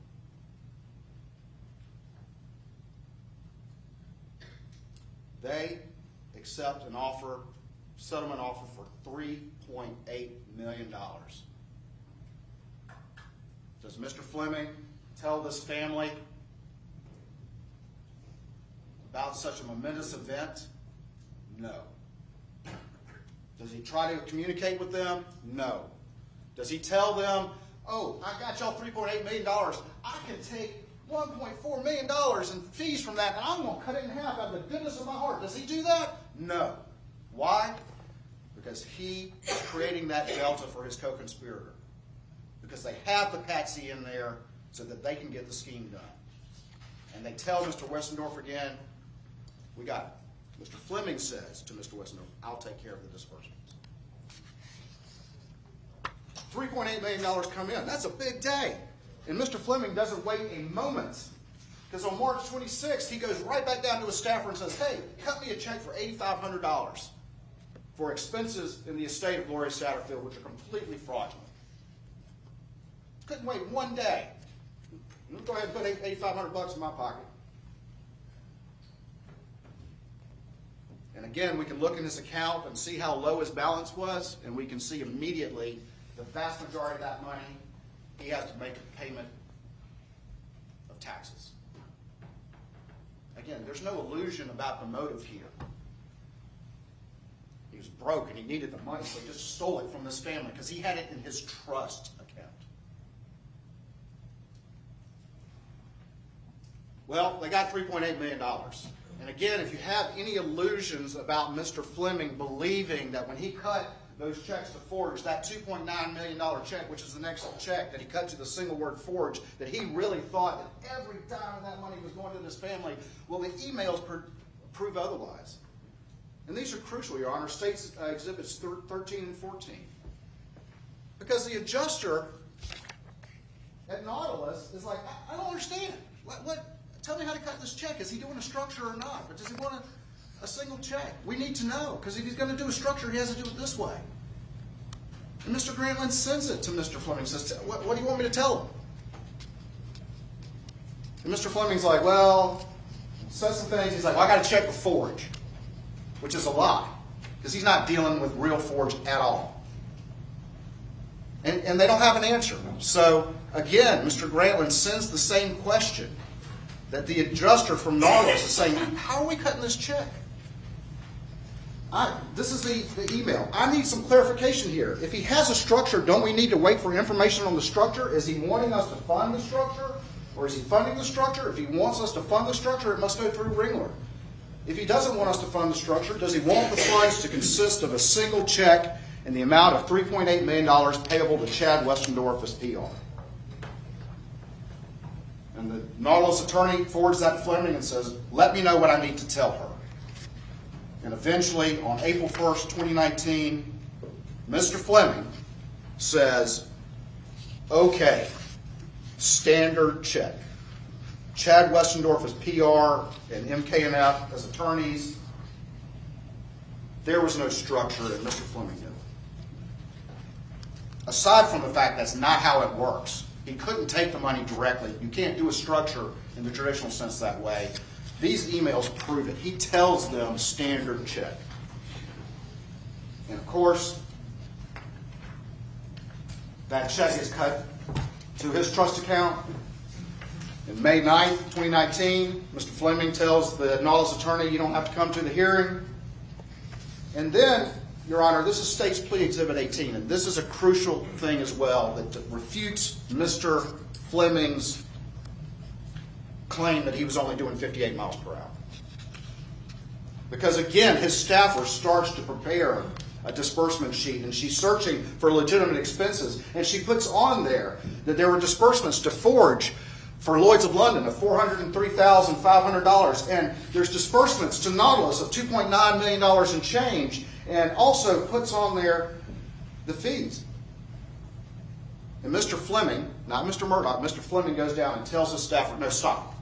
They accept an offer, settlement offer for $3.8 million. Does Mr. Fleming tell this family about such a momentous event? No. Does he try to communicate with them? No. Does he tell them, oh, I got y'all $3.8 million. I can take $1.4 million in fees from that, and I'm going to cut it in half out of the goodness of my heart. Does he do that? No. Why? Because he is creating that delta for his co-conspirator. Because they have the patsy in there so that they can get the scheme done. And they tell Mr. Westendorf again, we got it. Mr. Fleming says to Mr. Westendorf, I'll take care of the disbursements. $3.8 million come in. That's a big day. And Mr. Fleming doesn't wait a moment. Because on March 26th, he goes right back down to his staffer and says, hey, cut me a check for $8,500 for expenses in the estate of Gloria Satterfield, which are completely fraudulent. Couldn't wait one day. Let me go ahead and put $8,500 in my pocket. And again, we can look in his account and see how low his balance was, and we can see immediately the vast majority of that money, he has to make a payment of taxes. Again, there's no illusion about the motive here. He was broke and he needed the money, so he just stole it from this family because he had it in his trust account. Well, they got $3.8 million. And again, if you have any illusions about Mr. Fleming believing that when he cut those checks to Forge, that $2.9 million check, which is the next check that he cut to the single word Forge, that he really thought that every dime of that money was going to this family, well, the emails prove otherwise. And these are crucial, Your Honor, States Exhibits 13 and 14. Because the adjuster at Nautilus is like, I don't understand. What? Tell me how to cut this check. Is he doing a structure or not? But does he want a single check? We need to know, because if he's going to do a structure, he has to do it this way. And Mr. Grantland sends it to Mr. Fleming and says, what do you want me to tell him? And Mr. Fleming's like, well, says some things. He's like, well, I got to check with Forge. which is a lie, because he's not dealing with real forge at all. And they don't have an answer. So, again, Mr. Grantland sends the same question that the adjuster from Nautilus is saying, how are we cutting this check? This is the email. I need some clarification here. If he has a structure, don't we need to wait for information on the structure? Is he wanting us to fund the structure? Or is he funding the structure? If he wants us to fund the structure, it must go through Ringler. If he doesn't want us to fund the structure, does he want the funds to consist of a single check in the amount of $3.8 million payable to Chad Westendorf as PR? And the Nautilus attorney forwards that to Fleming and says, let me know what I need to tell her. And eventually, on April 1st, 2019, Mr. Fleming says, okay, standard check. Chad Westendorf as PR and MKNF as attorneys. There was no structure, and Mr. Fleming knew. Aside from the fact that's not how it works. He couldn't take the money directly. You can't do a structure in the traditional sense that way. These emails prove it. He tells them standard check. And of course, that check is cut to his trust account. And May 9th, 2019, Mr. Fleming tells the Nautilus attorney, you don't have to come to the hearing. And then, Your Honor, this is State's Plea Exhibit 18, and this is a crucial thing as well that refutes Mr. Fleming's claim that he was only doing 58 miles per hour. Because again, his staffer starts to prepare a disbursement sheet, and she's searching for legitimate expenses, and she puts on there that there were disbursements to Forge for Lloyd's of London of $403,500, and there's disbursements to Nautilus of $2.9 million in change, and also puts on there the fees. And Mr. Fleming, not Mr. Murdaugh, Mr. Fleming goes down and tells his staffer, no, stop.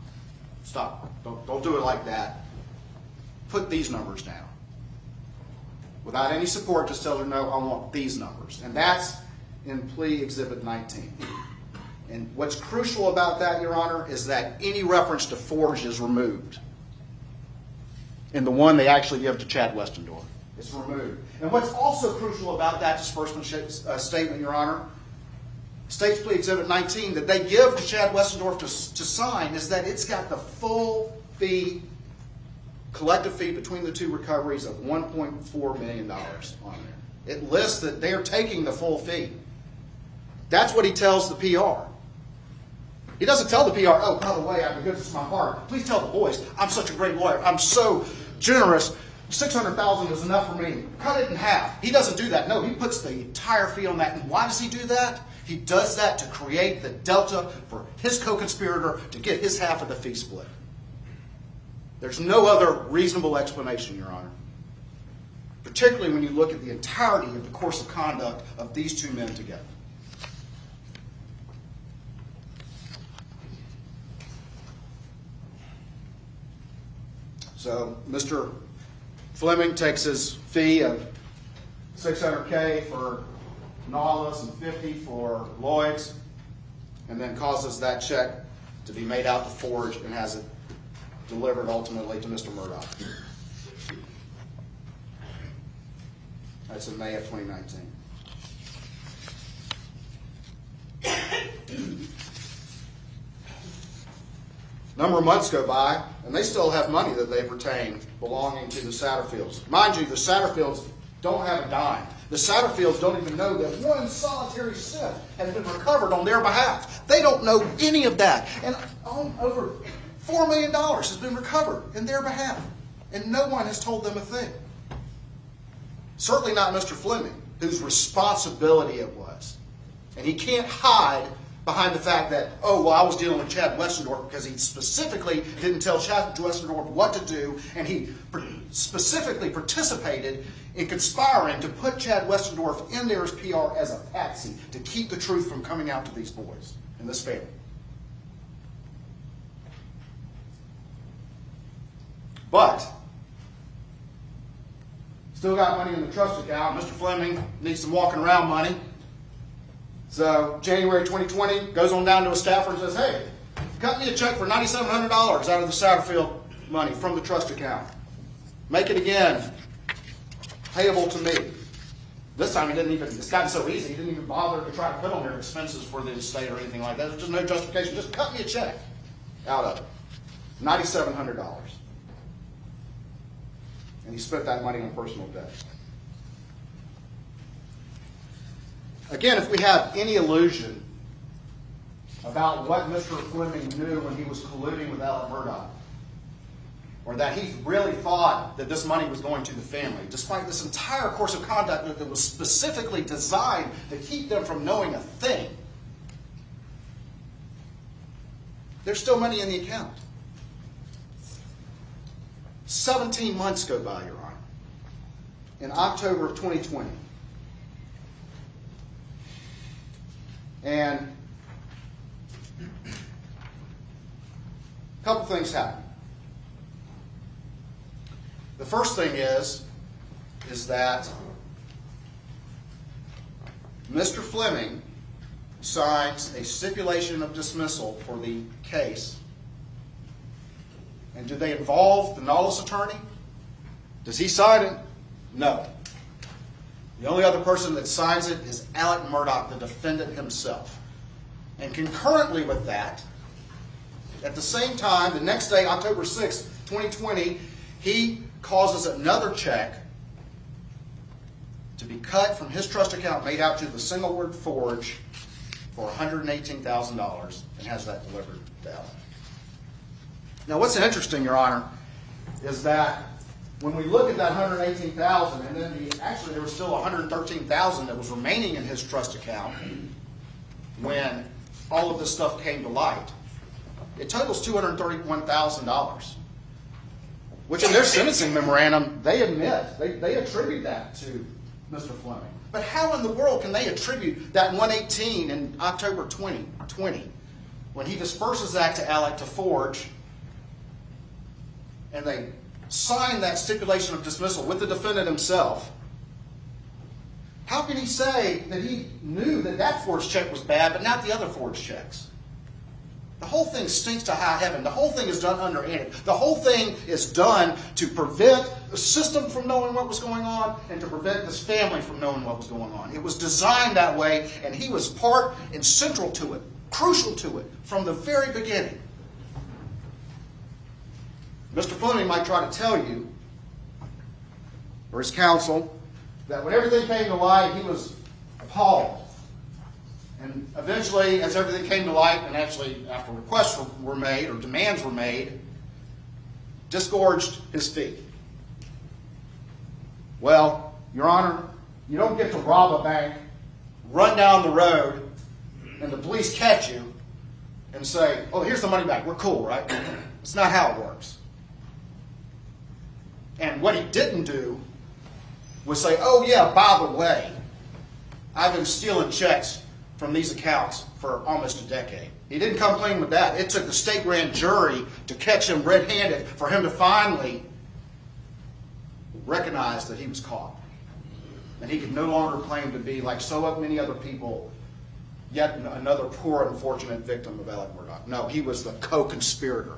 Stop. Don't do it like that. Put these numbers down. Without any support, just tell her, no, I want these numbers. And that's in Plea Exhibit 19. And what's crucial about that, Your Honor, is that any reference to Forge is removed. In the one they actually give to Chad Westendorf. It's removed. And what's also crucial about that disbursement statement, Your Honor, State's Plea Exhibit 19 that they give to Chad Westendorf to sign is that it's got the full fee, collective fee between the two recoveries of $1.4 million on there. It lists that they're taking the full fee. That's what he tells the PR. He doesn't tell the PR, oh, by the way, out of the goodness of my heart, please tell the boys, I'm such a great lawyer. I'm so generous. $600,000 is enough for me. Cut it in half. He doesn't do that. No, he puts the entire fee on that. And why does he do that? He does that to create the delta for his co-conspirator to get his half of the fee split. There's no other reasonable explanation, Your Honor. Particularly when you look at the entirety of the course of conduct of these two men together. So, Mr. Fleming takes his fee of $600K for Nautilus and $50 for Lloyd's, and then causes that check to be made out to Forge and has it delivered ultimately to Mr. Murdaugh. That's in May of 2019. A number of months go by, and they still have money that they've retained belonging to the Satterfields. Mind you, the Satterfields don't have a dime. The Satterfields don't even know that one solitary cent has been recovered on their behalf. They don't know any of that. And over $4 million has been recovered in their behalf. And no one has told them a thing. Certainly not Mr. Fleming, whose responsibility it was. And he can't hide behind the fact that, oh, well, I was dealing with Chad Westendorf because he specifically didn't tell Chad Westendorf what to do, and he specifically participated in conspiring to put Chad Westendorf in there as PR as a patsy to keep the truth from coming out to these boys and this family. But still got money in the trust account. Mr. Fleming needs some walking around money. So January 2020, goes on down to a staffer and says, hey, cut me a check for $9,700 out of the Satterfield money from the trust account. Make it again payable to me. This time he didn't even, it's gotten so easy, he didn't even bother to try to put on there expenses for the estate or anything like that. There's just no justification. Just cut me a check out of it. $9,700. And he spent that money on personal debt. Again, if we have any illusion about what Mr. Fleming knew when he was colluding with Alec Murdaugh, or that he really thought that this money was going to the family, despite this entire course of conduct that was specifically designed to keep them from knowing a thing, there's still money in the account. 17 months go by, Your Honor. In October of 2020. And a couple things happen. The first thing is that Mr. Fleming signs a stipulation of dismissal for the case. And do they involve the Nollis attorney? Does he sign it? No. The only other person that signs it is Alec Murdaugh, the defendant himself. And concurrently with that, at the same time, the next day, October 6, 2020, he causes another check to be cut from his trust account made out to the single word Forge for $118,000 and has that delivered to Alec. Now, what's interesting, Your Honor, is that when we look at that $118,000, and then actually there was still $113,000 that was remaining in his trust account when all of this stuff came to light, it totals $231,000, which in their sentencing memorandum they admit, they attribute that to Mr. Fleming. But how in the world can they attribute that $118,000 in October 2020 when he disperses that to Alec to Forge, and they sign that stipulation of dismissal with the defendant himself? How can he say that he knew that that Forge check was bad, but not the other Forge checks? The whole thing stinks to high heaven. The whole thing is done underhanded. The whole thing is done to prevent the system from knowing what was going on and to prevent this family from knowing what was going on. It was designed that way, and he was part and central to it, crucial to it, from the very beginning. Mr. Fleming might try to tell you, or his counsel, that when everything came to light, he was appalled. And eventually, as everything came to light, and actually after requests were made, or demands were made, disgorged his fee. Well, Your Honor, you don't get to rob a bank, run down the road, and the police catch you, and say, oh, here's the money back, we're cool, right? It's not how it works. And what he didn't do was say, oh yeah, by the way, I've been stealing checks from these accounts for almost a decade. He didn't come clean with that. It took the state grand jury to catch him red-handed for him to finally recognize that he was caught. And he could no longer claim to be, like so many other people, yet another poor, unfortunate victim of Alec Murdaugh. No, he was the co-conspirator.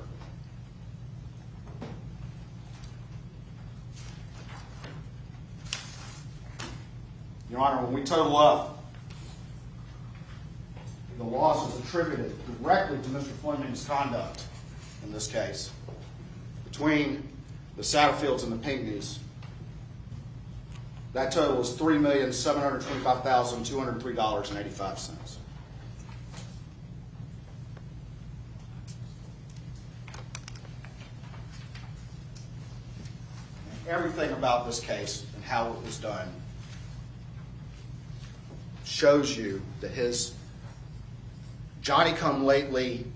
Your Honor, when we total up the losses attributed directly to Mr. Fleming's conduct in this case, between the Satterfields and the Pinckneys, that total is $3,725,203.85. Everything about this case and how it was done shows you that his Johnny-come-lately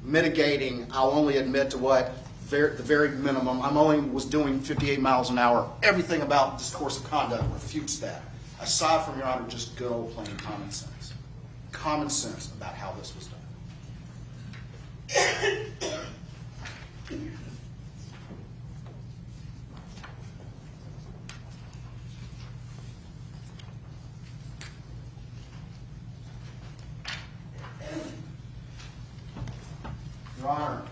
mitigating, I'll only admit to what, the very minimum, I'm only was doing 58 miles an hour, everything about this course of conduct refutes that. Aside from, Your Honor, just good old plain common sense. Common sense about how this was done. Your Honor,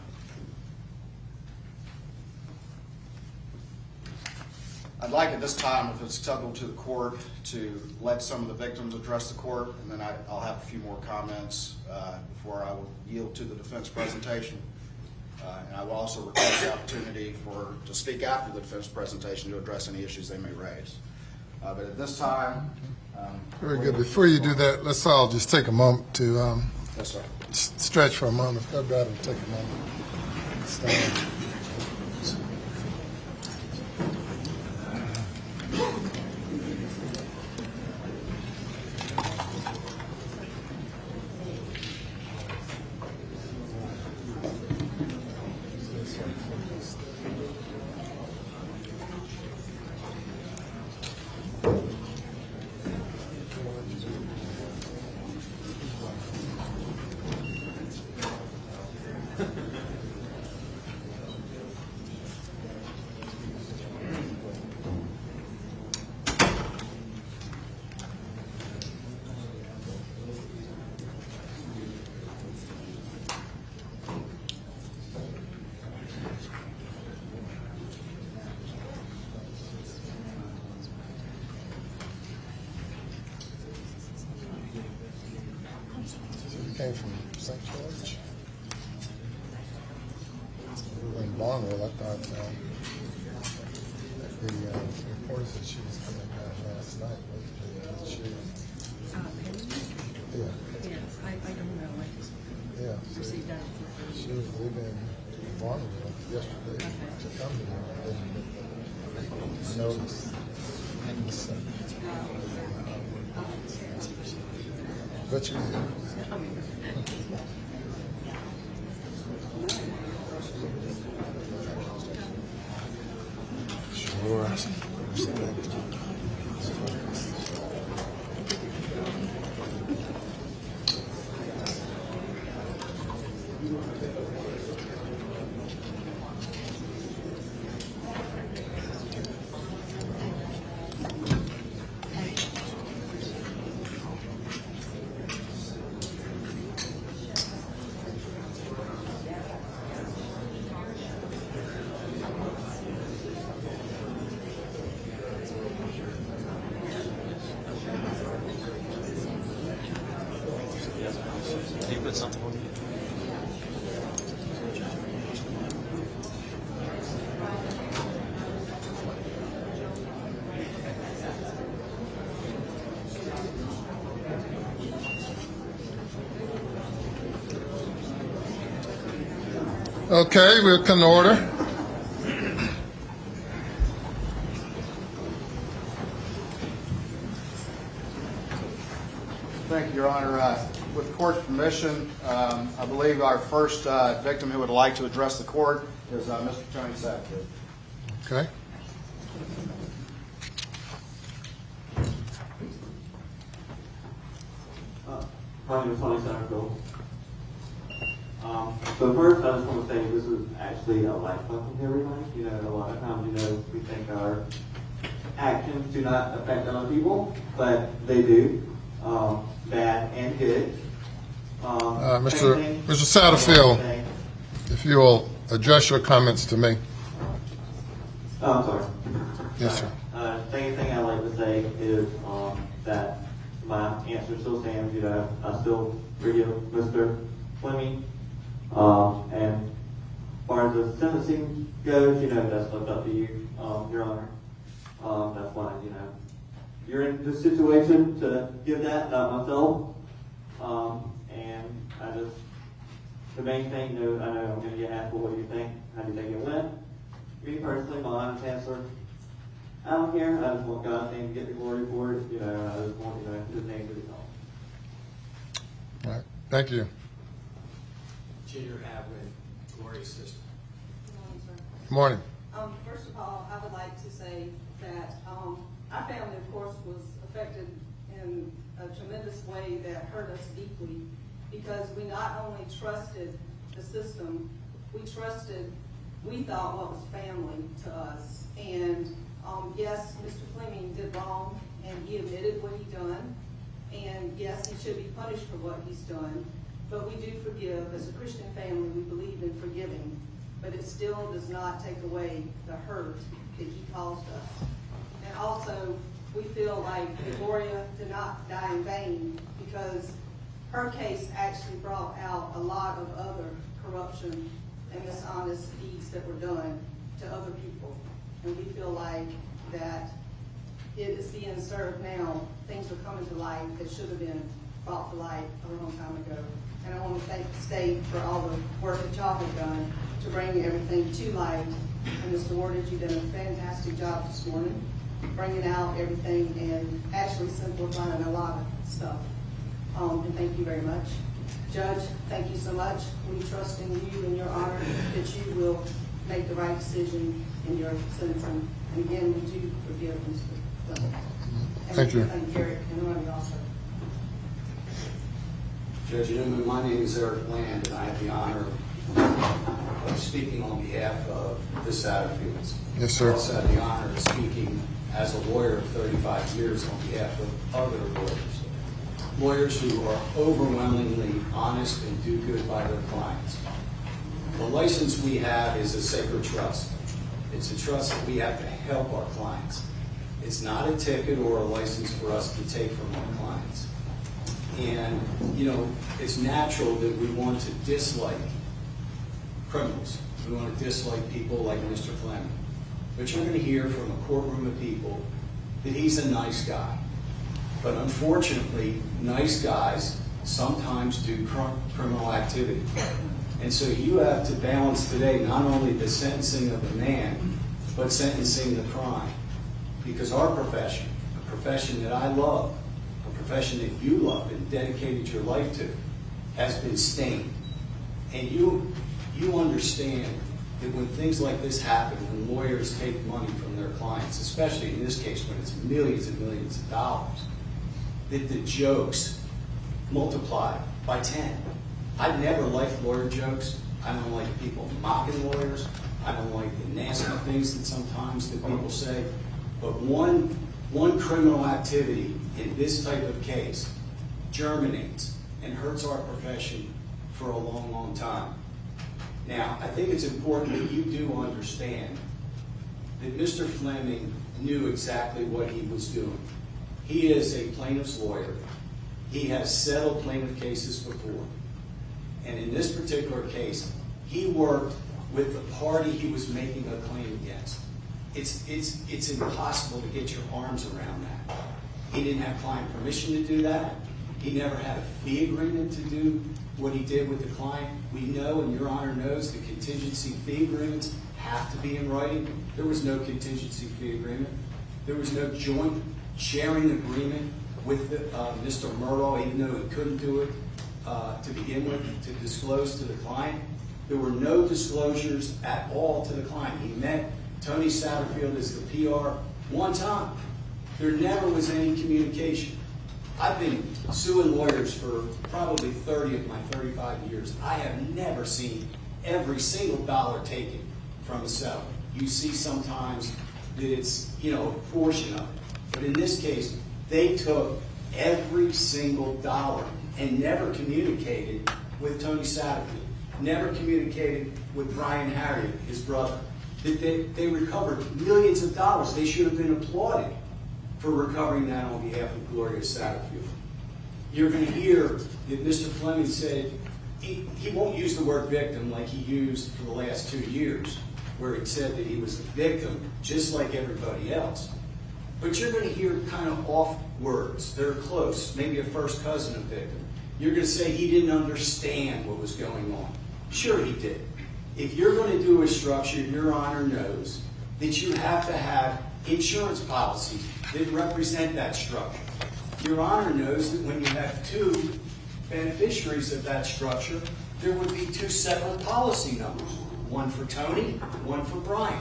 I'd like at this time, if it's acceptable to the court, to let some of the victims address the court, and then I'll have a few more comments before I will yield to the defense presentation. And I will also request the opportunity to speak after the defense presentation to address any issues they may raise. But at this time... Very good. Before you do that, let's all just take a moment to Yes, sir. stretch for a moment. Everybody take a moment. Stand. Came from St. George. We were in Barnwell. I thought the reporter said she was coming down last night. Was she? Yeah. Yes, I don't know. I just Yeah. received that. She was leaving Barnwell yesterday to come here. Notice. But you did. Sure. Can you put something on you? Okay, we'll come to order. Thank you, Your Honor. With the court's permission, I believe our first victim who would like to address the court is Mr. Tony Satterfield. Okay. My name is Tony Satterfield. So first, I just want to say this is actually a life lesson to everybody. You know, a lot of times, you know, we think our actions do not affect other people, but they do, bad and good. Mr. Satterfield, if you will address your comments to me. Oh, I'm sorry. Yes, sir. Second thing I'd like to say is that my answer still stands. You know, I still forgive Mr. Fleming. And as far as the sentencing goes, you know, that's left up to you, Your Honor. That's why, you know, you're in this situation to give that, not myself. And I just, the main thing, you know, I know I'm going to get asked for what you think. How do you think it went? Me personally, my honest answer, I don't care. I just want God's name to get the glory for it. You know, I just want, you know, His name to be called. All right. Thank you. Junior Avenue, Gloria's sister. Good morning. First of all, I would like to say that our family, of course, was affected in a tremendous way that hurt us deeply because we not only trusted the system, we thought what was family to us. And yes, Mr. Fleming did wrong, and he admitted what he done. And yes, he should be punished for what he's done. But we do forgive. As a Christian family, we believe in forgiving. But it still does not take away the hurt that he caused us. also, we feel like Gloria did not die in vain because her case actually brought out a lot of other corruption and dishonest deeds that were done to other people. And we feel like that it is being served now. Things are coming to light that should have been brought to light a long time ago. And I want to thank the state for all the work that y'all have done to bring everything to light. And Mr. Wardage, you've done a fantastic job this morning, bringing out everything and actually simplifying a lot of stuff. And thank you very much. Judge, thank you so much. We trust in you and your honor that you will make the right decision in your sentencing. And again, we do forgive Mr. Fleming. Thank you. Thank Garrett and Ronnie also. Judge Newman, my name is Eric Land, and I have the honor of speaking on behalf of the Satterfields. Yes, sir. I also have the honor of speaking as a lawyer of 35 years on behalf of other lawyers who are overwhelmingly honest and do good by their clients. The license we have is a sacred trust. It's a trust that we have to help our clients. It's not a ticket or a license for us to take from our clients. And, you know, it's natural that we want to dislike criminals. We want to dislike people like Mr. Fleming. But you're going to hear from a courtroom of people that he's a nice guy. But unfortunately, nice guys sometimes do criminal activity. And so you have to balance today not only the sentencing of the man, but sentencing the crime. Because our profession, a profession that I love, a profession that you love and dedicated your life to, has been stained. And you understand that when things like this happen, when lawyers take money from their clients, especially in this case when it's millions and millions of dollars, that the jokes multiply by 10. I've never liked lawyer jokes. I don't like people mocking lawyers. I don't like the nasty things that sometimes that people say. But one criminal activity in this type of case germinates and hurts our profession for a long, long time. Now, I think it's important that you do understand that Mr. Fleming knew exactly what he was doing. He is a plaintiff's lawyer. He has settled plaintiff cases before. And in this particular case, he worked with the party he was making a claim against. It's impossible to get your arms around that. He didn't have client permission to do that. He never had a fee agreement to do what he did with the client. We know, and Your Honor knows, the contingency fee agreements have to be in writing. There was no contingency fee agreement. There was no joint sharing agreement with Mr. Murdaugh, even though he couldn't do it to begin with, to disclose to the client. There were no disclosures at all to the client. He met Tony Satterfield as the PR one time. There never was any communication. I've been suing lawyers for probably 30 of my 35 years. I have never seen every single dollar taken from a settlement. You see sometimes that it's, a portion of it. But in this case, they took every single dollar and never communicated with Tony Satterfield, never communicated with Brian Harriet, his brother. They recovered millions of dollars. They should have been applauded for recovering that on behalf of Gloria Satterfield. You're going to hear that Mr. Fleming said he won't use the word victim like he used for the last 2 years, where he said that he was a victim just like everybody else. But you're going to hear kind of off words. They're close, maybe a first cousin of victim. You're going to say he didn't understand what was going on. Sure he did. If you're going to do a structure, Your Honor knows that you have to have insurance policies that represent that structure. Your Honor knows that when you have two beneficiaries of that structure, there would be two separate policy numbers, one for Tony, one for Brian.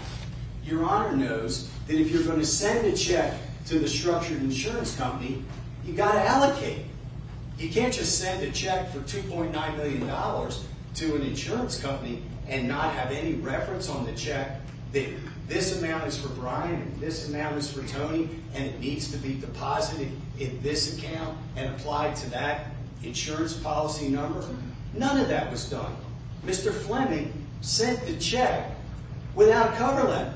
Your Honor knows that if you're going to send a check to the structured insurance company, you got to allocate. You can't just send a check for $2.9 million to an insurance company and not have any reference on the check that this amount is for Brian and this amount is for Tony, and it needs to be deposited in this account and applied to that insurance policy number. None of that was done. Mr. Fleming sent the check without a cover letter.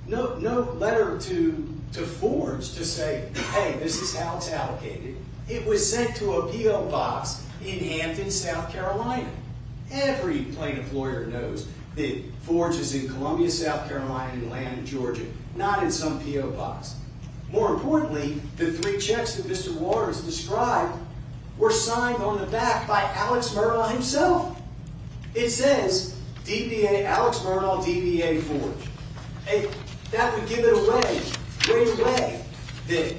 No letter to Forge to say, hey, this is how it's allocated. It was sent to a P.O. box in Hampton, South Carolina. Every plaintiff lawyer knows that Forge is in Columbia, South Carolina, and Atlanta, Georgia, not in some P.O. box. More importantly, the 3 checks that Mr. Waters described were signed on the back by Alex Murdaugh himself. It says, DBA, Alex Murdaugh, DBA Forge. Hey, that would give it away, right away, that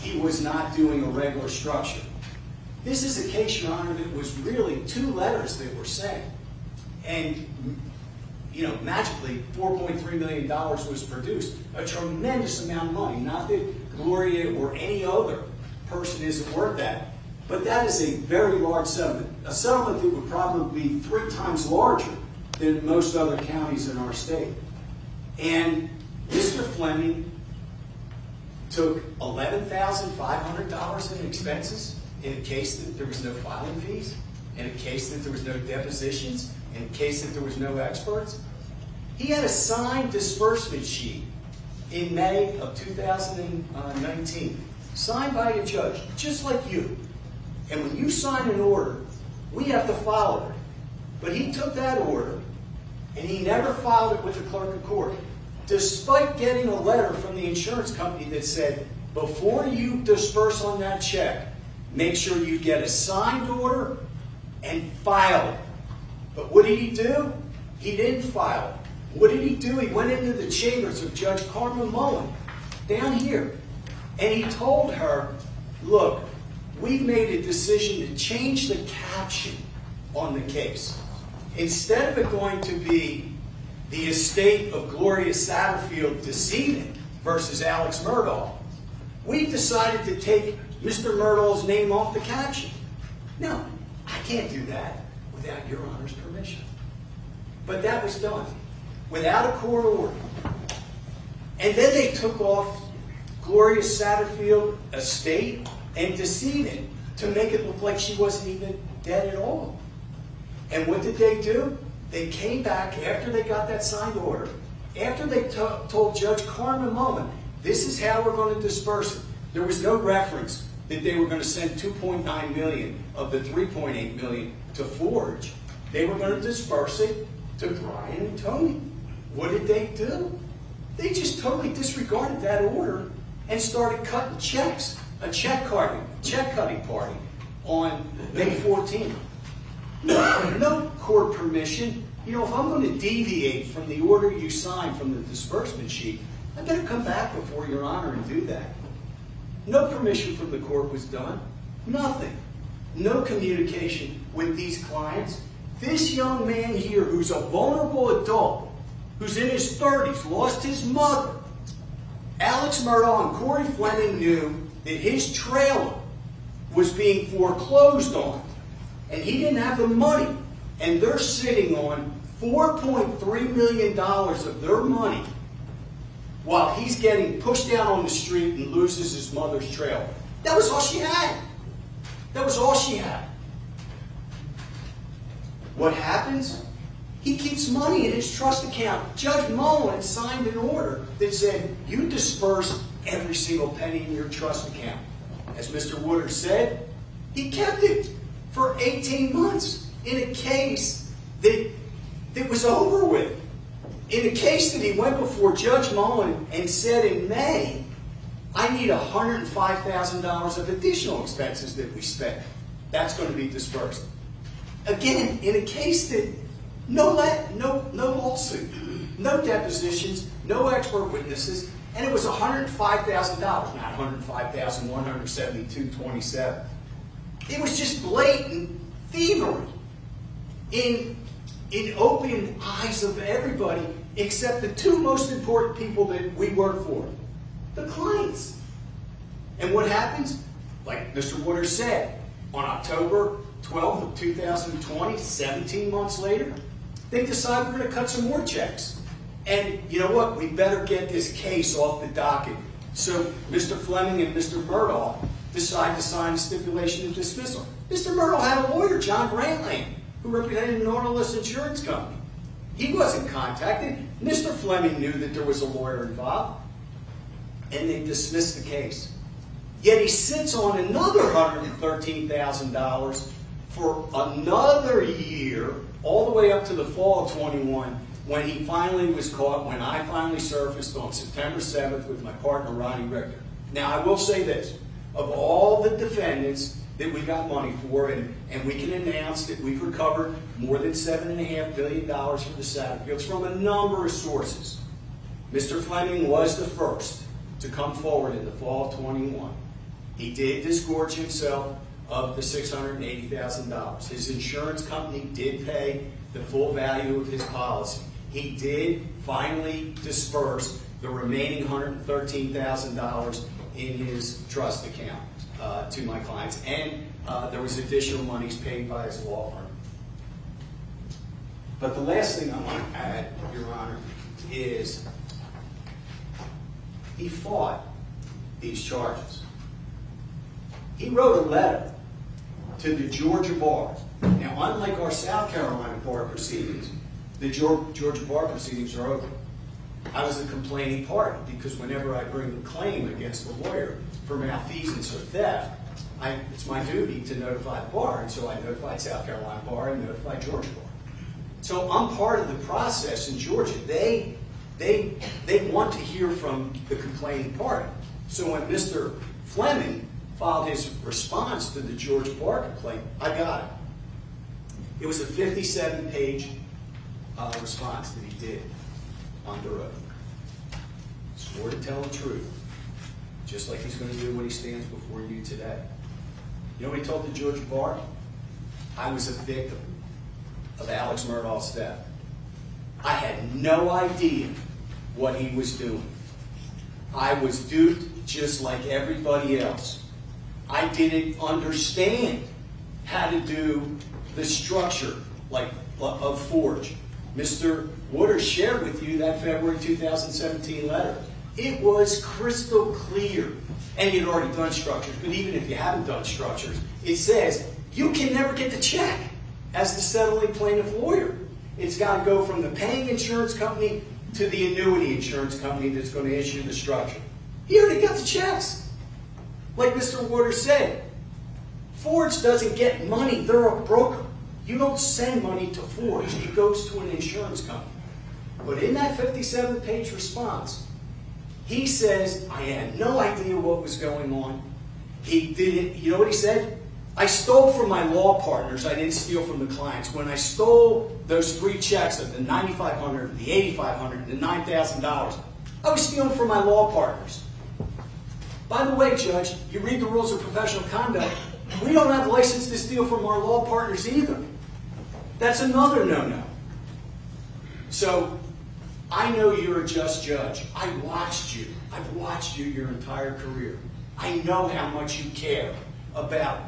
he was not doing a regular structure. This is a case, Your Honor, that was really 2 letters that were sent. And, you know, magically, $4.3 million was produced. A tremendous amount of money. Not that Gloria or any other person isn't worth that. But that is a very large settlement. A settlement that would probably be 3 times larger than most other counties in our state. And Mr. Fleming took $11,500 in expenses in a case that there was no filing fees, in a case that there was no depositions, in a case that there was no experts. He had a signed disbursement sheet in May of 2019, signed by a judge, just like you. And when you sign an order, we have to follow it. But he took that order, and he never filed it with the clerk of court, despite getting a letter from the insurance company that said, before you disperse on that check, make sure you get a signed order and file it. But what did he do? He didn't file it. What did he do? He went into the chambers of Judge Carmen Mullen down here, and he told her, look, we've made a decision to change the caption on the case. Instead of it going to be the estate of Gloria Satterfield decedent versus Alex Murdaugh, we've decided to take Mr. Murdaugh's name off the caption. No, I can't do that without Your Honor's permission. But that was done without a court order. And then they took off Gloria Satterfield estate and decedent to make it look like she wasn't even dead at all. And what did they do? They came back after they got that signed order, after they told Judge Carmen Mullen, this is how we're going to disperse it. There was no reference that they were going to send $2.9 million of the $3.8 million to Forge. They were going to disperse it to Brian and Tony. What did they do? They just totally disregarded that order and started cutting checks, a check cutting party on May 14th. No court permission. You know, if I'm going to deviate from the order you signed from the disbursement sheet, I better come back before Your Honor and do that. No permission from the court was done. Nothing. No communication with these clients. This young man here, who's a vulnerable adult, who's in his 30s, lost his mother. Alex Murdaugh and Corey Fleming knew that his trailer was being foreclosed on, and he didn't have the money. And they're sitting on $4.3 million of their money while he's getting pushed down on the street and loses his mother's trailer. That was all she had. That was all she had. What happens? He keeps money in his trust account. Judge Mullen signed an order that said, you disperse every single penny in your trust account. As Mr. Woodard said, he kept it for 18 months in a case that was over with. In a case that he went before Judge Mullen and said in May, I need $105,000 of additional expenses that we spent. That's going to be dispersed. Again, in a case that no lawsuit, no depositions, no expert witnesses, and it was $105,000, not $105,172.27. It was just blatant thievery in open eyes of everybody except the 2 most important people that we work for, the clients. And what happens? Like Mr. Woodard said, on October 12th of 2020, 17 months later, they decide we're going to cut some more checks. And you know what? We better get this case off the docket. So Mr. Fleming and Mr. Murdaugh decide to sign a stipulation of dismissal. Mr. Murdaugh had a lawyer, John Grantland, who represented Nautilus Insurance Company. He wasn't contacted. Mr. Fleming knew that there was a lawyer involved, and they dismissed the case. Yet he sits on another $113,000 for another year, all the way up to the fall of 21, when he finally was caught, when I finally surfaced on September 7th with my partner, Ronnie Richter. Now, I will say this. Of all the defendants that we got money for, and we can announce that we've recovered more than $7.5 billion for the Satterfields from a number of sources. Mr. Fleming was the first to come forward in the fall of 21. He did disgorge himself of the $680,000. His insurance company did pay the full value of his policy. He did finally disperse the remaining $113,000 in his trust account to my clients, and there was additional monies paid by his law firm. But the last thing I want to add, Your Honor, is he fought these charges. He wrote a letter to the Georgia bar. Now, unlike our South Carolina bar proceedings, the Georgia bar proceedings are open. I was a complaining party because whenever I bring a claim against a lawyer for malfeasance or theft, it's my duty to notify the bar, and so I notified South Carolina bar and notified Georgia bar. So I'm part of the process in Georgia. They want to hear from the complaining party. So when Mr. Fleming filed his response to the Georgia bar complaint, I got it. It was a 57-page response that he did under oath. Swore to tell the truth, just like he's going to do when he stands before you today. You know what he told the Georgia bar? I was a victim of Alex Murdaugh's theft. I had no idea what he was doing. I was duped just like everybody else. I didn't understand how to do the structure of Forge. Mr. Wooders shared with you that February 2017 letter. It was crystal clear. And you'd already done structures, but even if you haven't done structures, it says you can never get the check as the settling plaintiff lawyer. It's got to go from the paying insurance company to the annuity insurance company that's going to issue the structure. He already got the checks. Like Mr. Wooders said, Forge doesn't get money. They're a broker. You don't send money to Forge. It goes to an insurance company. But in that 57-page response, he says, I had no idea what was going on. He didn't, you know what he said? I stole from my law partners. I didn't steal from the clients. When I stole those 3 checks of the $9,500, the $8,500, the $9,000, I was stealing from my law partners. By the way, Judge, you read the rules of professional conduct. We don't have a license to steal from our law partners either. That's another no-no. So, I know you're a just judge. I watched you. I've watched you your entire career. I know how much you care about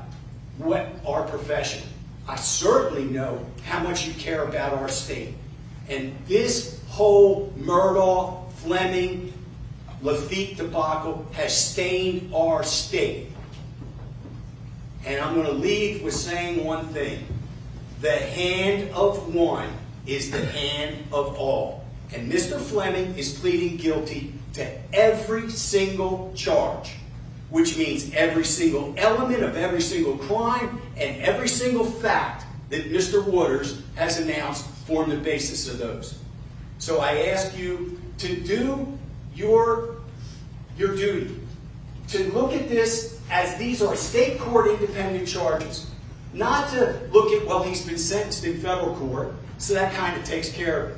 what our profession. I certainly know how much you care about our state. And this whole Murdaugh, Fleming, Lafitte debacle has stained our state. And I'm going to leave with saying one thing. The hand of one is the hand of all. And Mr. Fleming is pleading guilty to every single charge, which means every single element of every single crime and every single fact that Mr. Wooders has announced form the basis of those. So I ask you to do your duty, to look at this as these are state court independent charges, not to look at, well, he's been sentenced in federal court, so that kind of takes care of it.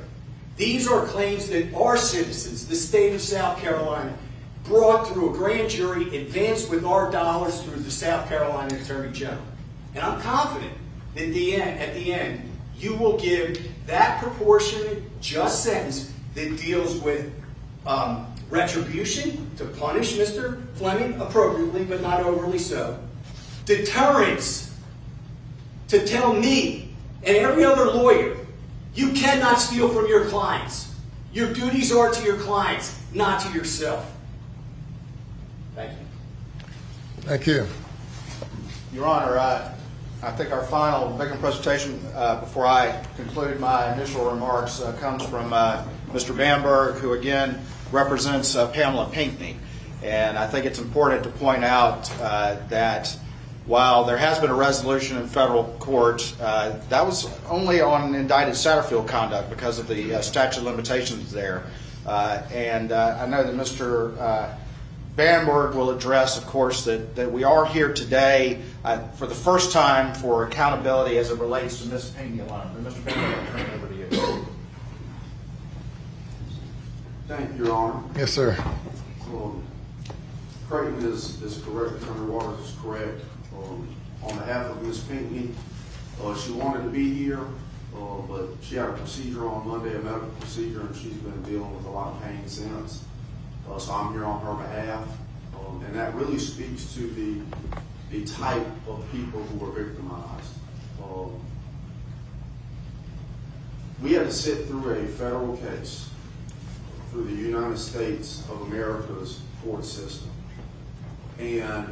These are claims that our citizens, the state of South Carolina, brought through a grand jury, advanced with our dollars through the South Carolina Attorney General. And I'm confident that at the end, you will give that proportionate, just sentence that deals with retribution to punish Mr. Fleming appropriately, but not overly so. Deterrence to tell me and every other lawyer, you cannot steal from your clients. Your duties are to your clients, not to yourself. Thank you. Thank you. Your Honor, I think our final victim presentation, before I conclude my initial remarks, comes from Mr. Bamberg, who again represents Pamela Pinckney. And I think it's important to point out that while there has been a resolution in federal court, that was only on indicted Satterfield conduct because of the statute of limitations there. And I know that Mr. Bamberg will address, of course, that we are here today for the first time for accountability as it relates to Ms. Pinckney alone. And Mr. Bamberg, I'll turn it over to you. Thank you, Your Honor. Yes, sir. Creighton is correct, Attorney Waters is correct. On behalf of Ms. Pinckney, she wanted to be here, but she had a procedure on Monday, a medical procedure, and she's been dealing with a lot of pain since. So I'm here on her behalf, and that really speaks to the type of people who were victimized. We had to sit through a federal case through the United States of America's court system and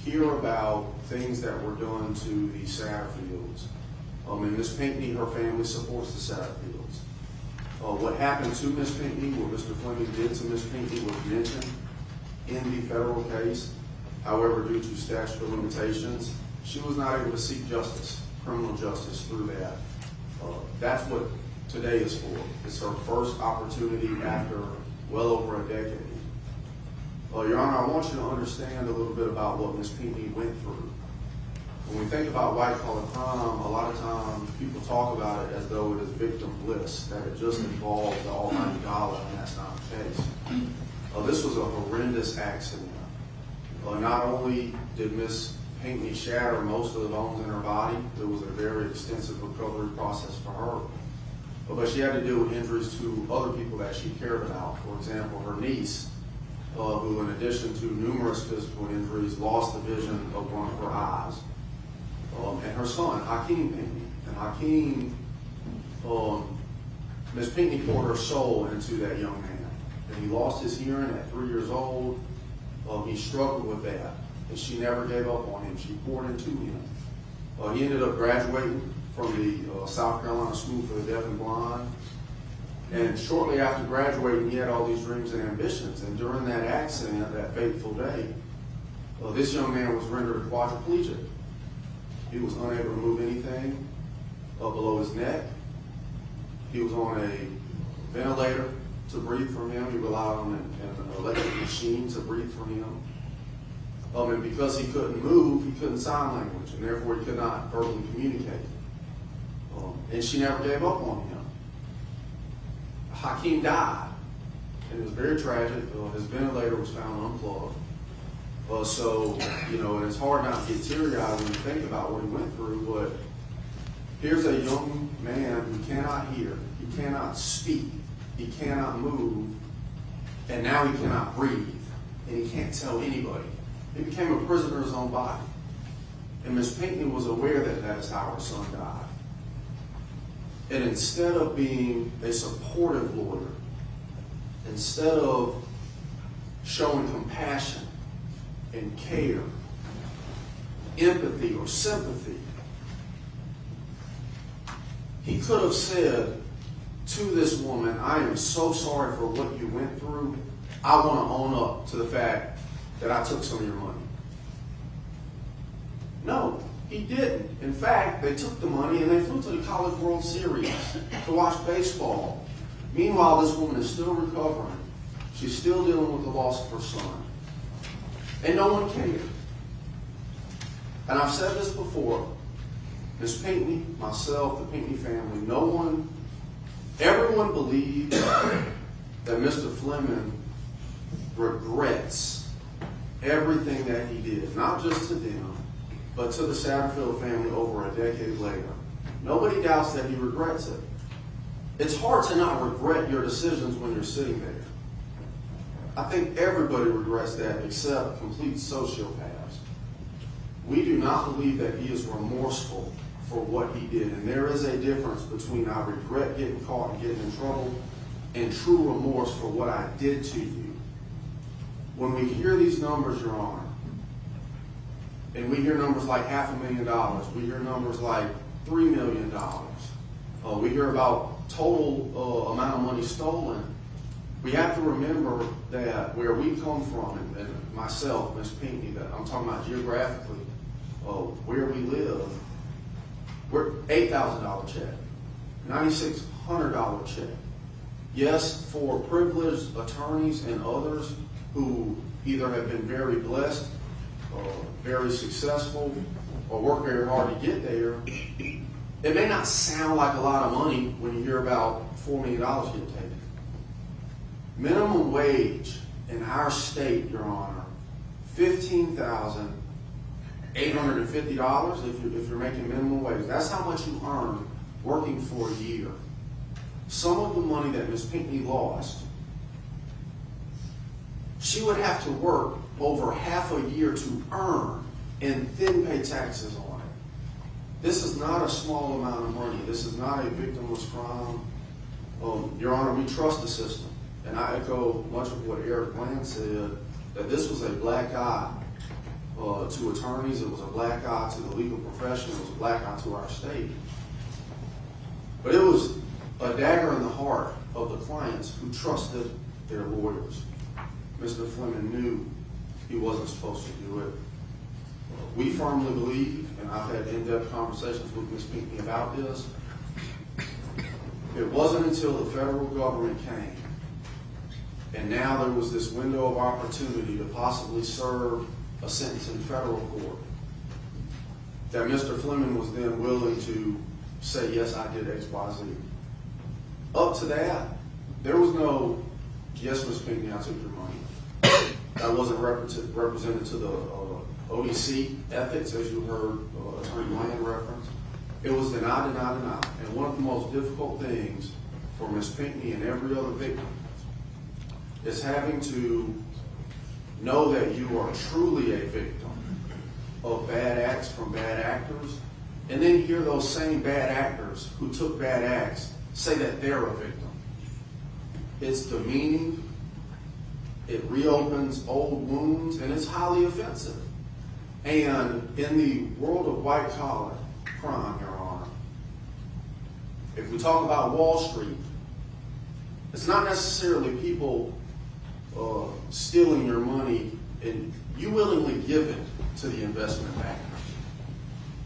hear about things that were done to the Satterfields. And Ms. Pinckney, her family supports the Satterfields. What happened to Ms. Pinckney, what Mr. Fleming did to Ms. Pinckney was mentioned in the federal case. However, due to statute of limitations, she was not able to seek justice, criminal justice through that. That's what today is for. It's her first opportunity after well over a decade. Your Honor, I want you to understand a little bit about what Ms. Pinckney went through. When we think about white-collar crime, a lot of times people talk about it as though it is victim bliss, that it just involves the almighty dollar, and that's not the case. This was a horrendous accident. Not only did Ms. Pinckney shatter most of the bones in her body, it was a very extensive recovery process for her. But she had to deal with injuries to other people that she cared about. For example, her niece, who in addition to numerous physical injuries, lost the vision of one of her eyes. And her son, Hakeem Pinckney. And Hakeem, Ms. Pinckney poured her soul into that young man. And he lost his hearing at 3 years old. He struggled with that. And she never gave up on him. She poured into him. He ended up graduating from the South Carolina School for the Deaf and Blind. And shortly after graduating, he had all these dreams and ambitions. And during that accident, that fateful day, this young man was rendered quadriplegic. He was unable to move anything below his neck. He was on a ventilator to breathe from him. He relied on an electric machine to breathe from him. And because he couldn't move, he couldn't sign language, and therefore he could not verbally communicate. And she never gave up on him. Hakeem died, and it was very tragic. His ventilator was found unplugged. So, and it's hard not to get teary-eyed when you think about what he went through, but here's a young man who cannot hear, he cannot speak, he cannot move, and now he cannot breathe, and he can't tell anybody. He became a prisoner of his own body. And Ms. Pinckney was aware that that is how her son died. And instead of being a supportive lawyer, instead of showing compassion and care, empathy or sympathy, he could have said to this woman, I am so sorry for what you went through. I want to own up to the fact that I took some of your money. No, he didn't. In fact, they took the money and they flew to the College World Series to watch baseball. Meanwhile, this woman is still recovering. She's still dealing with the loss of her son. And no one cared. And I've said this before, Ms. Pinckney, myself, the Pinckney family, everyone believes that Mr. Fleming regrets everything that he did, not just to them, but to the Satterfield family over a decade later. Nobody doubts that he regrets it. It's hard to not regret your decisions when you're sitting there. I think everybody regrets that except complete sociopaths. We do not believe that he is remorseful for what he did. And there is a difference between I regret getting caught and getting in trouble and true remorse for what I did to you. When we hear these numbers, Your Honor, and we hear numbers like $500,000, we hear numbers like $3 million. We hear about total amount of money stolen. We have to remember that where we come from, and myself, Ms. Pinckney, that I'm talking about geographically, where we live, we're $8,000 check, $9,600 check. Yes, for privileged attorneys and others who either have been very blessed, very successful, or work very hard to get there, it may not sound like a lot of money when you hear about $4 million getting taken. Minimum wage in our state, Your Honor, $15,850 if you're making minimum wage. That's how much you earn working for a year. Some of the money that Ms. Pinckney lost, she would have to work over half a year to earn and then pay taxes on it. This is not a small amount of money. This is not a victimless crime. Your Honor, we trust the system. And I echo much of what Eric Bland said, that this was a black eye to attorneys, it was a black eye to the legal profession, it was a black eye to our state. But it was a dagger in the heart of the clients who trusted their lawyers. Mr. Fleming knew he wasn't supposed to do it. We firmly believe, and I've had in-depth conversations with Ms. Pinckney about this, it wasn't until the federal government came, and now there was this window of opportunity to possibly serve a sentence in federal court, that Mr. Fleming was then willing to say, yes, I did X, Y, Z. Up to that, there was no, yes, Ms. Pinckney, I took your money. That wasn't represented to the ODC ethics, as you heard Attorney Bland reference. It was deny, deny, deny. And one of the most difficult things for Ms. Pinckney and every other victim is having to know that you are truly a victim of bad acts from bad actors, and then hear those same bad actors who took bad acts say that they're a victim. It's demeaning, it reopens old wounds, and it's highly offensive. And in the world of white-collar crime, Your Honor, if we talk about Wall Street, it's not necessarily people stealing your money and you willingly give it to the investment banker.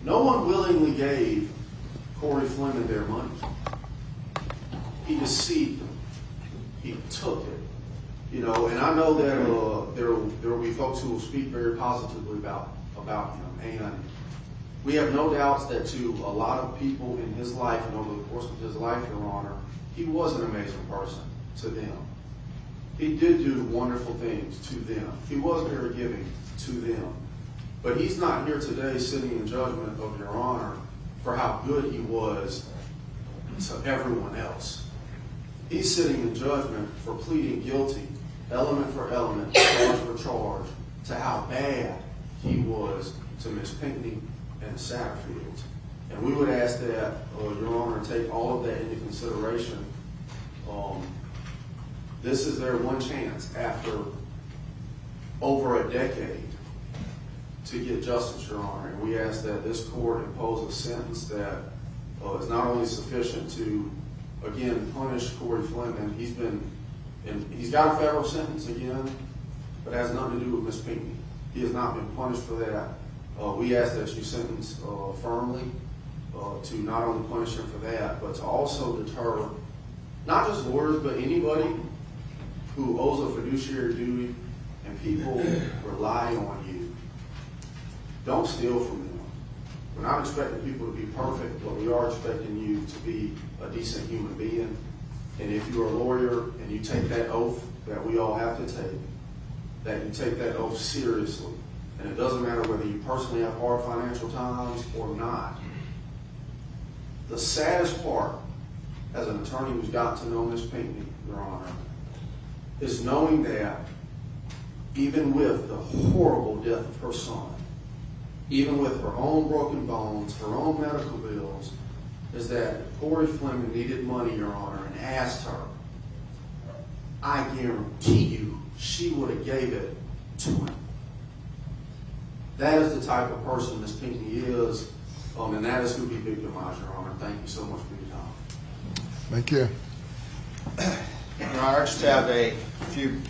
No one willingly gave Corey Fleming their money. He deceived them. He took it. You know, and I know that there will be folks who will speak very positively about him. And we have no doubts that to a lot of people in his life and over the course of his life, Your Honor, he was an amazing person to them. He did do wonderful things to them. He was very giving to them. But he's not here today sitting in judgment of Your Honor for how good he was to everyone else. He's sitting in judgment for pleading guilty, element for element, charge for charge, to how bad he was to Ms. Pinckney and Satterfield. And we would ask that Your Honor take all of that into consideration. This is their one chance after over a decade to get justice, Your Honor. And we ask that this court impose a sentence that is not only sufficient to, again, punish Corey Fleming. He's got a federal sentence again, but it has nothing to do with Ms. Pinckney. He has not been punished for that. We ask that you sentence firmly to not only punish him for that, but to also deter not just lawyers, but anybody who owes a fiduciary duty and people rely on you. Don't steal from them. We're not expecting people to be perfect, but we are expecting you to be a decent human being. And if you're a lawyer and you take that oath that we all have to take, that you take that oath seriously. And it doesn't matter whether you personally have hard financial times or not. The saddest part, as an attorney who's got to know Ms. Pinckney, Your Honor, is knowing that even with the horrible death of her son, even with her own broken bones, her own medical bills, is that Corey Fleming needed money, Your Honor, and asked her. I guarantee you she would have gave it to him. That is the type of person Ms. Pinckney is, and that is who he victimized, Your Honor. Thank you so much for your time. Thank you. Your Honor, I just have a few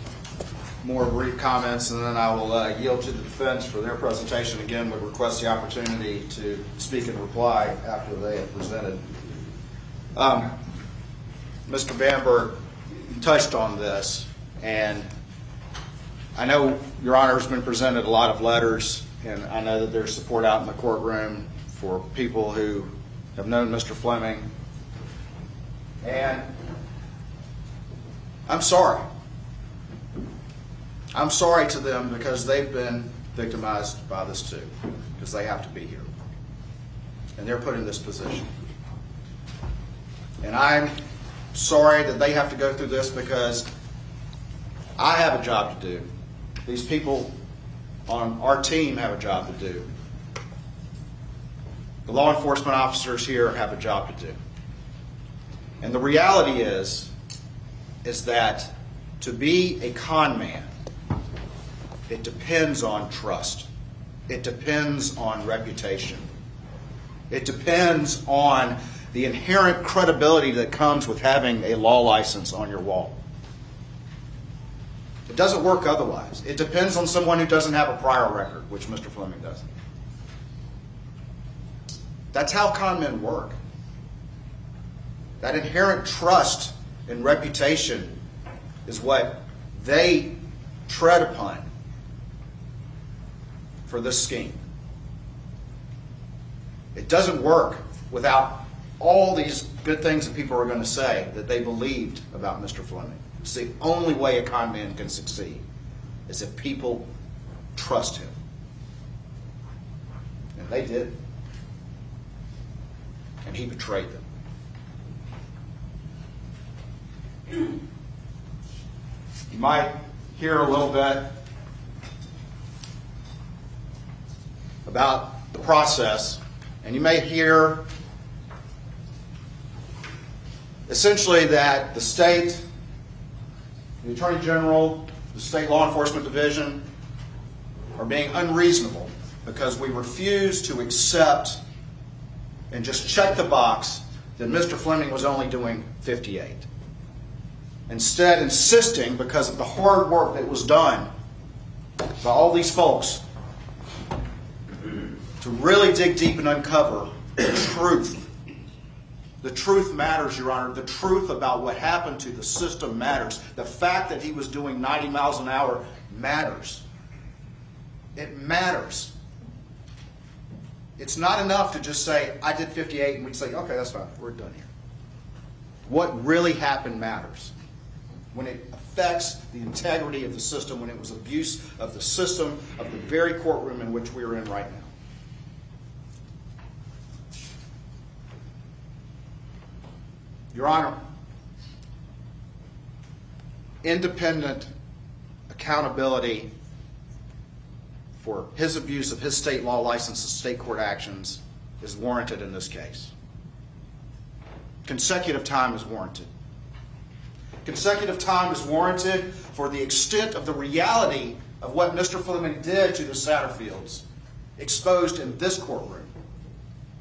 more brief comments, and then I will yield to the defense for their presentation. Again, would request the opportunity to speak and reply after they have presented. Mr. Bamberg touched on this, and I know Your Honor has been presented a lot of letters, and I know that there's support out in the courtroom for people who have known Mr. Fleming. And I'm sorry. I'm sorry to them because they've been victimized by this too, because they have to be here. And they're put in this position. And I'm sorry that they have to go through this because I have a job to do. These people on our team have a job to do. The law enforcement officers here have a job to do. And the reality is that to be a con man, it depends on trust. It depends on reputation. It depends on the inherent credibility that comes with having a law license on your wall. It doesn't work otherwise. It depends on someone who doesn't have a prior record, which Mr. Fleming does. That's how con men work. That inherent trust and reputation is what they tread upon for this scheme. It doesn't work without all these good things that people are going to say that they believed about Mr. Fleming. It's the only way a con man can succeed is if people trust him. And they did. And he betrayed them. You might hear a little bit about the process, and you may hear essentially that the state, the Attorney General, the State Law Enforcement Division are being unreasonable because we refuse to accept and just check the box that Mr. Fleming was only doing 58. Instead, insisting, because of the hard work that was done by all these folks, to really dig deep and uncover the truth. The truth matters, Your Honor. The truth about what happened to the system matters. The fact that he was doing 90 miles an hour matters. It matters. It's not enough to just say, I did 58, and we'd say, okay, that's fine, we're done here. What really happened matters. When it affects the integrity of the system, when it was abuse of the system, of the very courtroom in which we are in right now. Your Honor, independent accountability for his abuse of his state law license and state court actions is warranted in this case. Consecutive time is warranted. Consecutive time is warranted for the extent of the reality of what Mr. Fleming did to the Satterfields, exposed in this courtroom,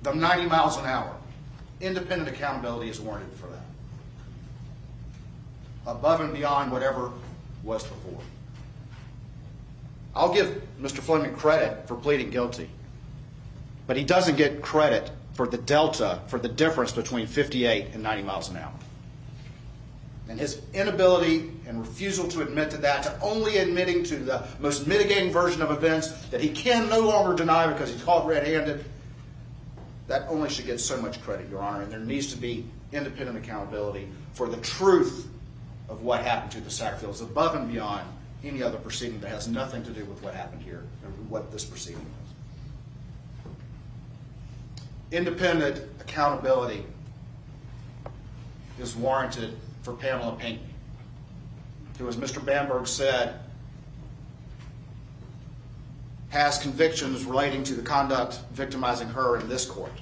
the 90 miles an hour. Independent accountability is warranted for that, above and beyond whatever was before. I'll give Mr. Fleming credit for pleading guilty, but he doesn't get credit for the delta, for the difference between 58 and 90 miles an hour. And his inability and refusal to admit to that, to only admitting to the most mitigating version of events that he can no longer deny because he's caught red-handed, that only should get so much credit, Your Honor, and there needs to be independent accountability for the truth of what happened to the Satterfields, above and beyond any other proceeding that has nothing to do with what happened here, or what this proceeding was. Independent accountability is warranted for Pamela Pinckney, who, as Mr. Bamberg said, has convictions relating to the conduct victimizing her in this court.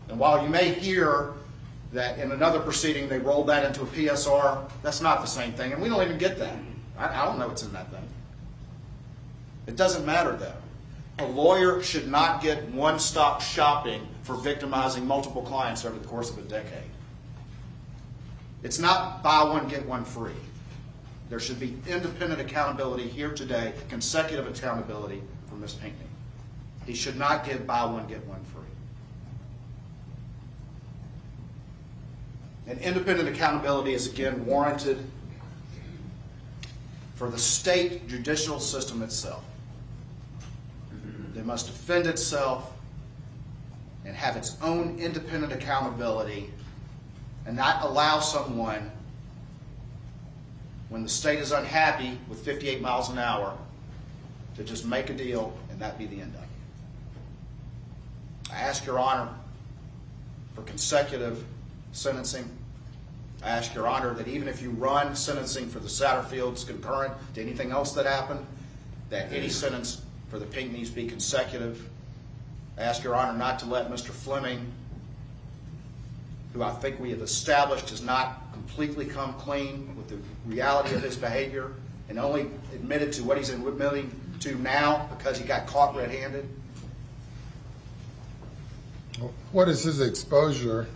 And while you may hear that in another proceeding they rolled that into a PSR, that's not the same thing, and we don't even get that. I don't know what's in that thing. It doesn't matter, though. A lawyer should not get one-stop shopping for victimizing multiple clients over the course of a decade. It's not buy one, get one free. There should be independent accountability here today, consecutive accountability for Ms. Pinckney. He should not get buy one, get one free. And independent accountability is again warranted for the state judicial system itself. It must defend itself and have its own independent accountability and not allow someone, when the state is unhappy with 58 miles an hour, to just make a deal and that be the end of it. I ask Your Honor for consecutive sentencing. I ask Your Honor that even if you run sentencing for the Satterfields concurrent to anything else that happened, that any sentence for the Pinckneys be consecutive. I ask Your Honor not to let Mr. Fleming, who I think we have established has not completely come clean with the reality of his behavior and only admitted to what he's admitting to now because he got caught red-handed. What is his exposure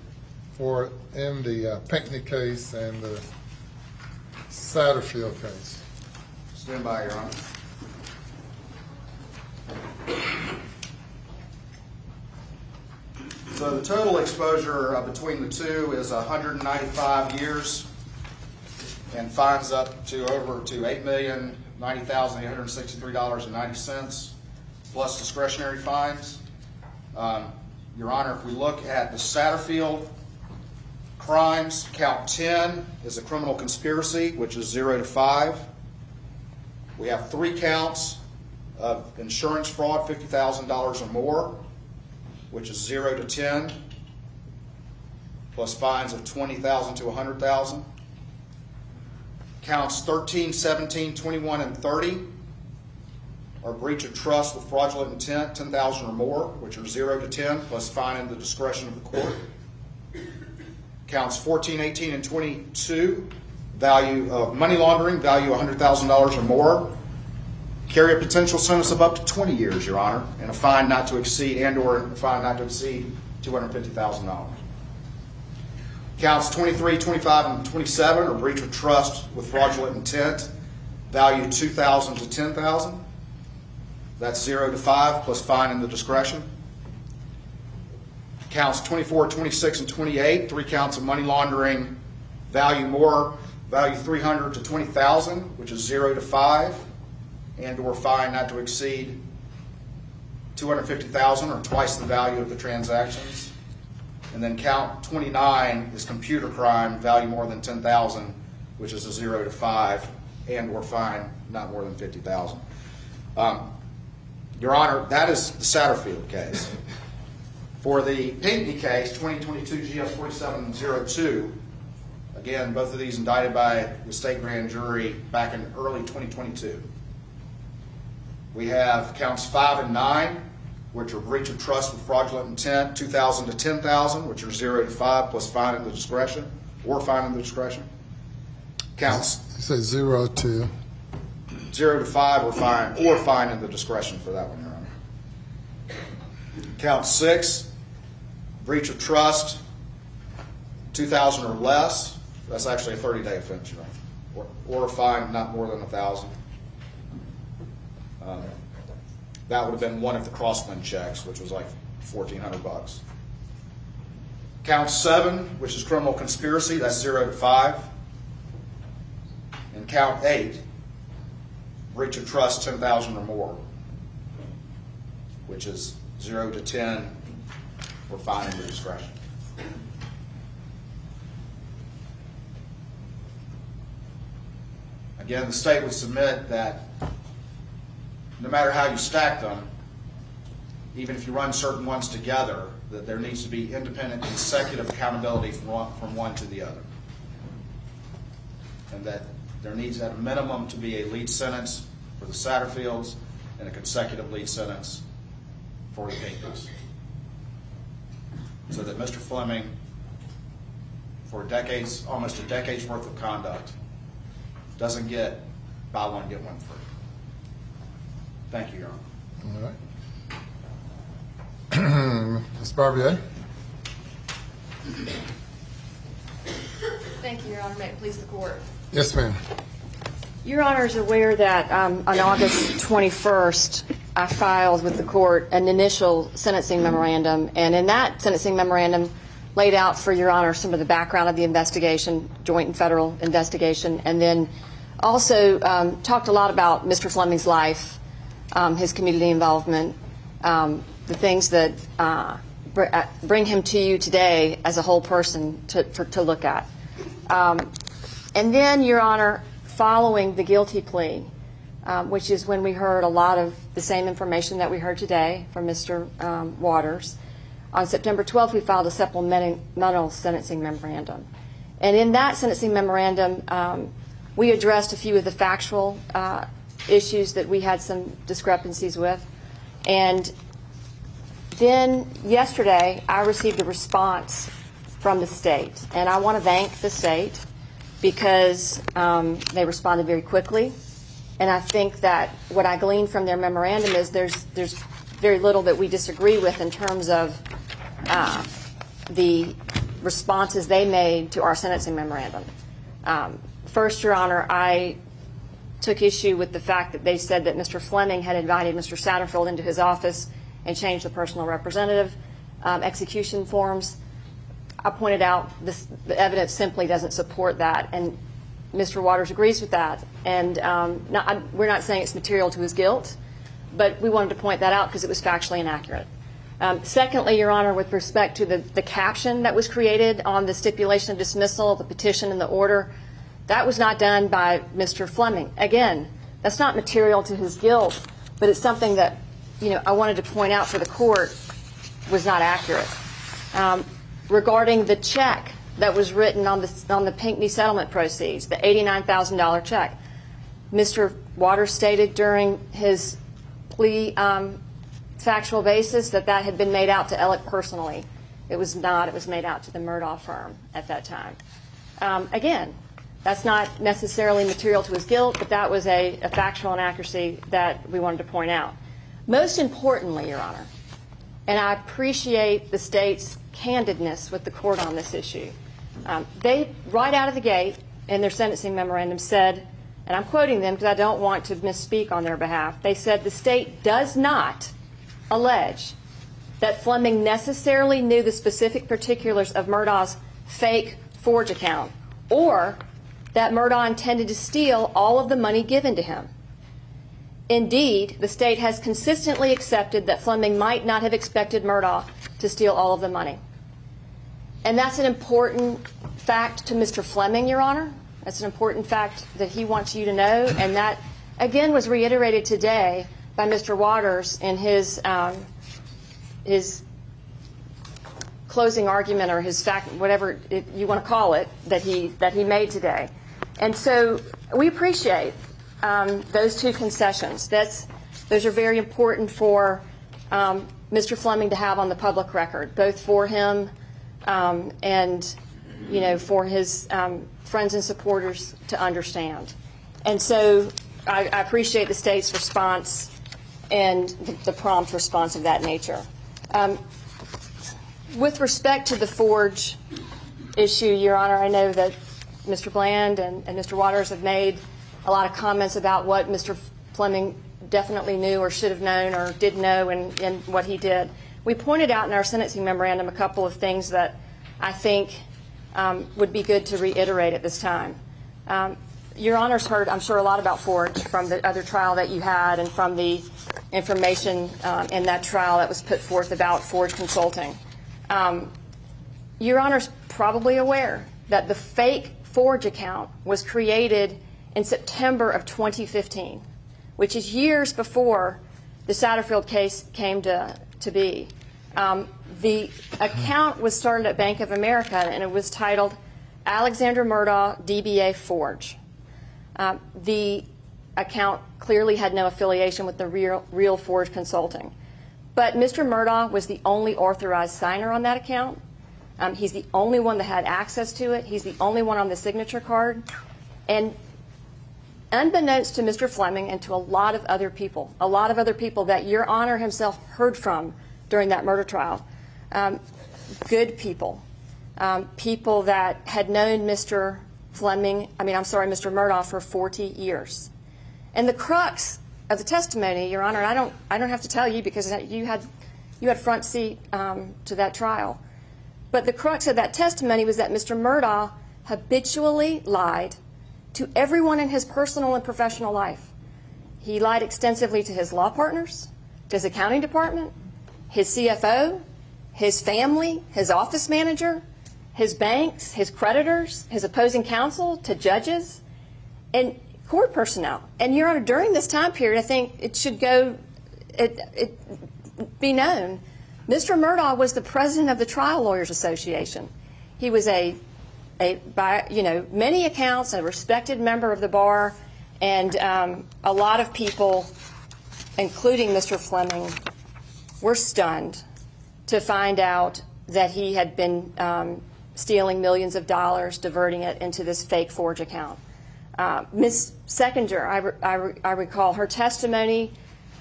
for in the Pinckney case and the Satterfield case? Stand by, Your Honor. So the total exposure between the two is 195 years and fines up to over to $8,090,863.90 plus discretionary fines. Your Honor, if we look at the Satterfield crimes, count 10 is a criminal conspiracy, which is 0 to 5. We have 3 counts of insurance fraud, $50,000 or more, which is 0 to 10, plus fines of $20,000 to $100,000. Counts 13, 17, 21, and 30 are breach of trust with fraudulent intent, $10,000 or more, which are 0 to 10, plus fine in the discretion of the court. Counts 14, 18, and 22, value of money laundering, value $100,000 or more, carry a potential sentence of up to 20 years, Your Honor, and a fine not to exceed $250,000. Counts 23, 25, and 27 are breach of trust with fraudulent intent, value $2,000 to $10,000. That's 0 to 5 plus fine in the discretion. Counts 24, 26, and 28, 3 counts of money laundering, value $300,000 to $20,000, which is 0 to 5, and or fine not to exceed $250,000 or twice the value of the transactions. And then count 29 is computer crime, value more than $10,000, which is a 0 to 5, and or fine not more than $50,000. Your Honor, that is the Satterfield case. For the Pinckney case, 2022 GS 4702, again, both of these indicted by the state grand jury back in early 2022. We have counts 5 and 9, which are breach of trust with fraudulent intent, $2,000 to $10,000, which are 0 to 5 plus fine in the discretion, or fine in the discretion. Counts. You say 0 to 0 to 5 or fine in the discretion for that one, Your Honor. Count 6, breach of trust, $2,000 or less. That's actually a 30-day offense, Your Honor. Or a fine not more than $1,000. That would have been one of the crosswind checks, which was like $1,400. Count 7, which is criminal conspiracy, that's 0 to 5. And count 8, breach of trust, $10,000 or more, which is 0 to 10, or fine in the discretion. Again, the state would submit that no matter how you stack them, even if you run certain ones together, that there needs to be independent, consecutive accountability from one to the other. And that there needs at a minimum to be a lead sentence for the Satterfields and a consecutive lead sentence for the Pinckneys. So that Mr. Fleming, for decades, almost a decade's worth of conduct, doesn't get buy one, get one free. Thank you, Your Honor. All right. Ms. Barbier? Thank you, Your Honor. May it please the court. Yes, ma'am. Your Honor is aware that on August 21st, I filed with the court an initial sentencing memorandum, and in that sentencing memorandum laid out for Your Honor some of the background of the investigation, joint and federal investigation, and then also talked a lot about Mr. Fleming's life, his community involvement, the things that bring him to you today as a whole person to look at. And then, Your Honor, following the guilty plea, which is when we heard a lot of the same information that we heard today from Mr. Waters, on September 12th we filed a supplemental sentencing memorandum. And in that sentencing memorandum, we addressed a few of the factual issues that we had some discrepancies with. And then yesterday I received a response from the state. And I want to thank the state because they responded very quickly. And I think that what I gleaned from their memorandum is there's very little that we disagree with in terms of the responses they made to our sentencing memorandum. First, Your Honor, I took issue with the fact that they said that Mr. Fleming had invited Mr. Satterfield into his office and changed the personal representative execution forms. I pointed out the evidence simply doesn't support that, and Mr. Waters agrees with that. And we're not saying it's material to his guilt, but we wanted to point that out because it was factually inaccurate. Secondly, Your Honor, with respect to the caption that was created on the stipulation of dismissal, the petition and the order, that was not done by Mr. Fleming. Again, that's not material to his guilt, but it's something that, you know, I wanted to point out for the court was not accurate. Regarding the check that was written on the Pinckney settlement proceeds, the $89,000 check, Mr. Waters stated during his plea factual basis that that had been made out to Ellick personally. It was not. It was made out to the Murdaugh firm at that time. Again, that's not necessarily material to his guilt, but that was a factual inaccuracy that we wanted to point out. Most importantly, Your Honor, and I appreciate the state's candidness with the court on this issue, they, right out of the gate in their sentencing memorandum said, and I'm quoting them because I don't want to misspeak on their behalf, they said the state does not allege that Fleming necessarily knew the specific particulars of Murdaugh's fake forge account or that Murdaugh intended to steal all of the money given to him. Indeed, the state has consistently accepted that Fleming might not have expected Murdaugh to steal all of the money. And that's an important fact to Mr. Fleming, Your Honor. That's an important fact that he wants you to know, and that, again, was reiterated today by Mr. Waters in his closing argument or his fact, whatever you want to call it, that he made today. And so we appreciate those two concessions. Those are very important for Mr. Fleming to have on the public record, both for him and, you know, for his friends and supporters to understand. And so I appreciate the state's response and the prompt response of that nature. With respect to the forge issue, Your Honor, I know that Mr. Bland and Mr. Waters have made a lot of comments about what Mr. Fleming definitely knew or should have known or did know and what he did. We pointed out in our sentencing memorandum a couple of things that I think would be good to reiterate at this time. Your Honor's heard, I'm sure, a lot about forge from the other trial that you had and from the information in that trial that was put forth about forge consulting. Your Honor's probably aware that the fake forge account was created in September of 2015, which is years before the Satterfield case came to be. The account was started at Bank of America, and it was titled Alexander Murdaugh DBA Forge. The account clearly had no affiliation with the real Forge Consulting. But Mr. Murdaugh was the only authorized signer on that account. He's the only one that had access to it. He's the only one on the signature card. And unbeknownst to Mr. Fleming and to a lot of other people that Your Honor himself heard from during that murder trial, good people, people that had known Mr. Murdaugh for 40 years. And the crux of the testimony, Your Honor, and I don't have to tell you because you had front seat to that trial, but the crux of that testimony was that Mr. Murdaugh habitually lied to everyone in his personal and professional life. He lied extensively to his law partners, to his accounting department, his CFO, his family, his office manager, his banks, his creditors, his opposing counsel, to judges, and court personnel. And Your Honor, during this time period, I think it should be known, Mr. Murdaugh was the president of the Trial Lawyers Association. He was by many accounts, a respected member of the bar, and a lot of people, including Mr. Fleming, were stunned to find out that he had been stealing millions of dollars, diverting it into this fake forge account. Ms. Seconder, I recall, her testimony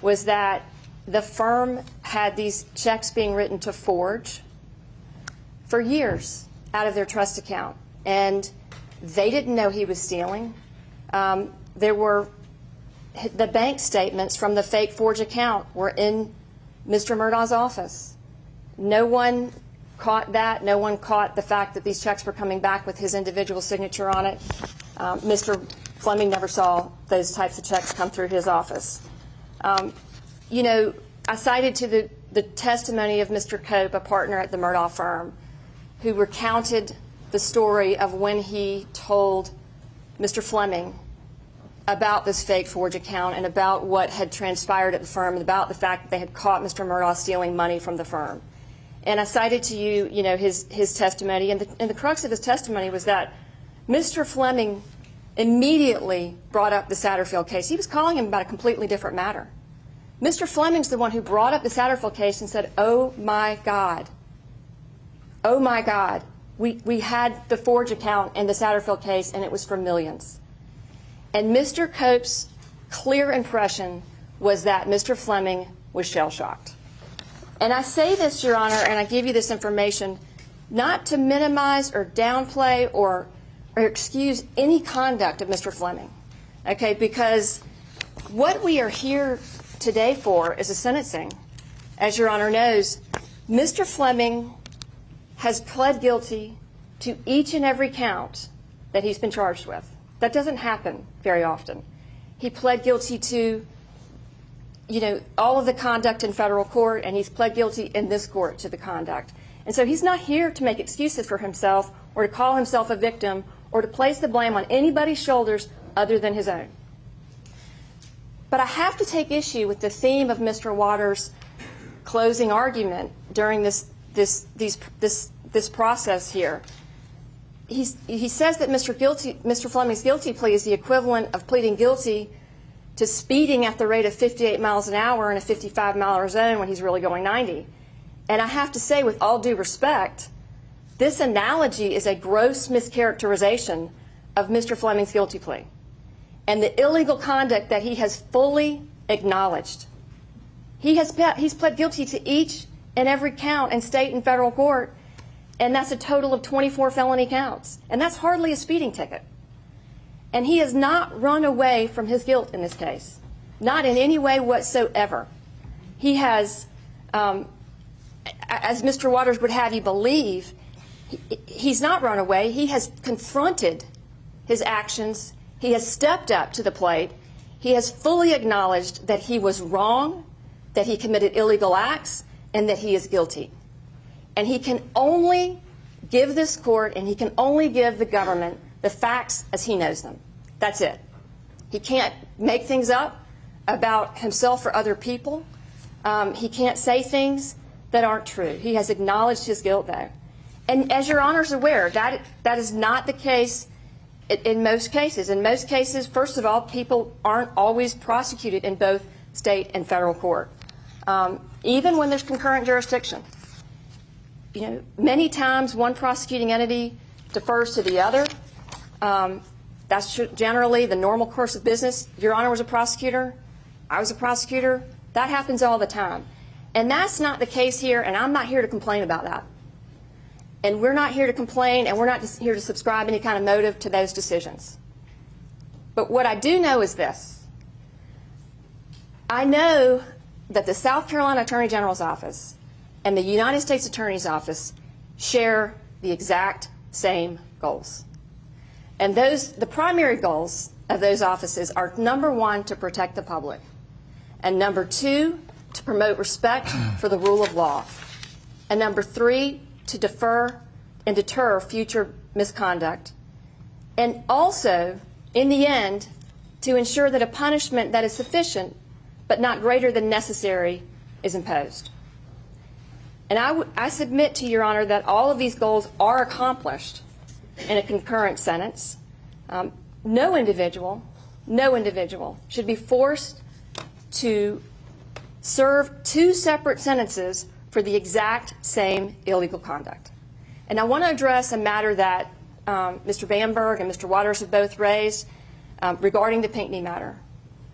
was that the firm had these checks being written to forge for years out of their trust account, and they didn't know he was stealing. There were the bank statements from the fake forge account were in Mr. Murdaugh's office. No one caught that. No one caught the fact that these checks were coming back with his individual signature on it. Mr. Fleming never saw those types of checks come through his office. I cited to the testimony of Mr. Cope, a partner at the Murdaugh firm, who recounted the story of when he told Mr. Fleming about this fake forge account and about what had transpired at the firm and about the fact that they had caught Mr. Murdaugh stealing money from the firm. And I cited to you, his testimony, and the crux of his testimony was that Mr. Fleming immediately brought up the Satterfield case. He was calling him about a completely different matter. Mr. Fleming's the one who brought up the Satterfield case and said, oh my God, we had the forge account in the Satterfield case and it was for millions. And Mr. Cope's clear impression was that Mr. Fleming was shell-shocked. And I say this, Your Honor, and I give you this information not to minimize or downplay or excuse any conduct of Mr. Fleming, okay? Because what we are here today for is a sentencing. As Your Honor knows, Mr. Fleming has pled guilty to each and every count that he's been charged with. That doesn't happen very often. He pled guilty to all of the conduct in federal court, and he's pled guilty in this court to the conduct. And so he's not here to make excuses for himself or to call himself a victim or to place the blame on anybody's shoulders other than his own. But I have to take issue with the theme of Mr. Waters' closing argument during this process here. He says that Mr. Fleming's guilty plea is the equivalent of pleading guilty to speeding at the rate of 58 miles an hour in a 55-mile zone when he's really going 90. And I have to say, with all due respect, this analogy is a gross mischaracterization of Mr. Fleming's guilty plea and the illegal conduct that he has fully acknowledged. He's pled guilty to each and every count in state and federal court, and that's a total of 24 felony counts. And that's hardly a speeding ticket. And he has not run away from his guilt in this case, not in any way whatsoever. He has, as Mr. Waters would have you believe, he's not run away. He has confronted his actions. He has stepped up to the plate. He has fully acknowledged that he was wrong, that he committed illegal acts, and that he is guilty. And he can only give this court and he can only give the government the facts as he knows them. That's it. He can't make things up about himself or other people. He can't say things that aren't true. He has acknowledged his guilt, though. And as Your Honor's aware, that is not the case in most cases. In most cases, first of all, people aren't always prosecuted in both state and federal court, even when there's concurrent jurisdiction. Many times one prosecuting entity defers to the other. That's generally the normal course of business. Your Honor was a prosecutor. I was a prosecutor. That happens all the time. And that's not the case here, and I'm not here to complain about that. And we're not here to complain, and we're not here to subscribe any kind of motive to those decisions. But what I do know is this. I know that the South Carolina Attorney General's office and the United States Attorney's office share the exact same goals. And the primary goals of those offices are, number one, to protect the public, and number two, to promote respect for the rule of law, and number three, to defer and deter future misconduct, and also, in the end, to ensure that a punishment that is sufficient but not greater than necessary is imposed. And I submit to Your Honor that all of these goals are accomplished in a concurrent sentence. No individual should be forced to serve two separate sentences for the exact same illegal conduct. And I want to address a matter that Mr. Bamberg and Mr. Waters have both raised regarding the Pinckney matter.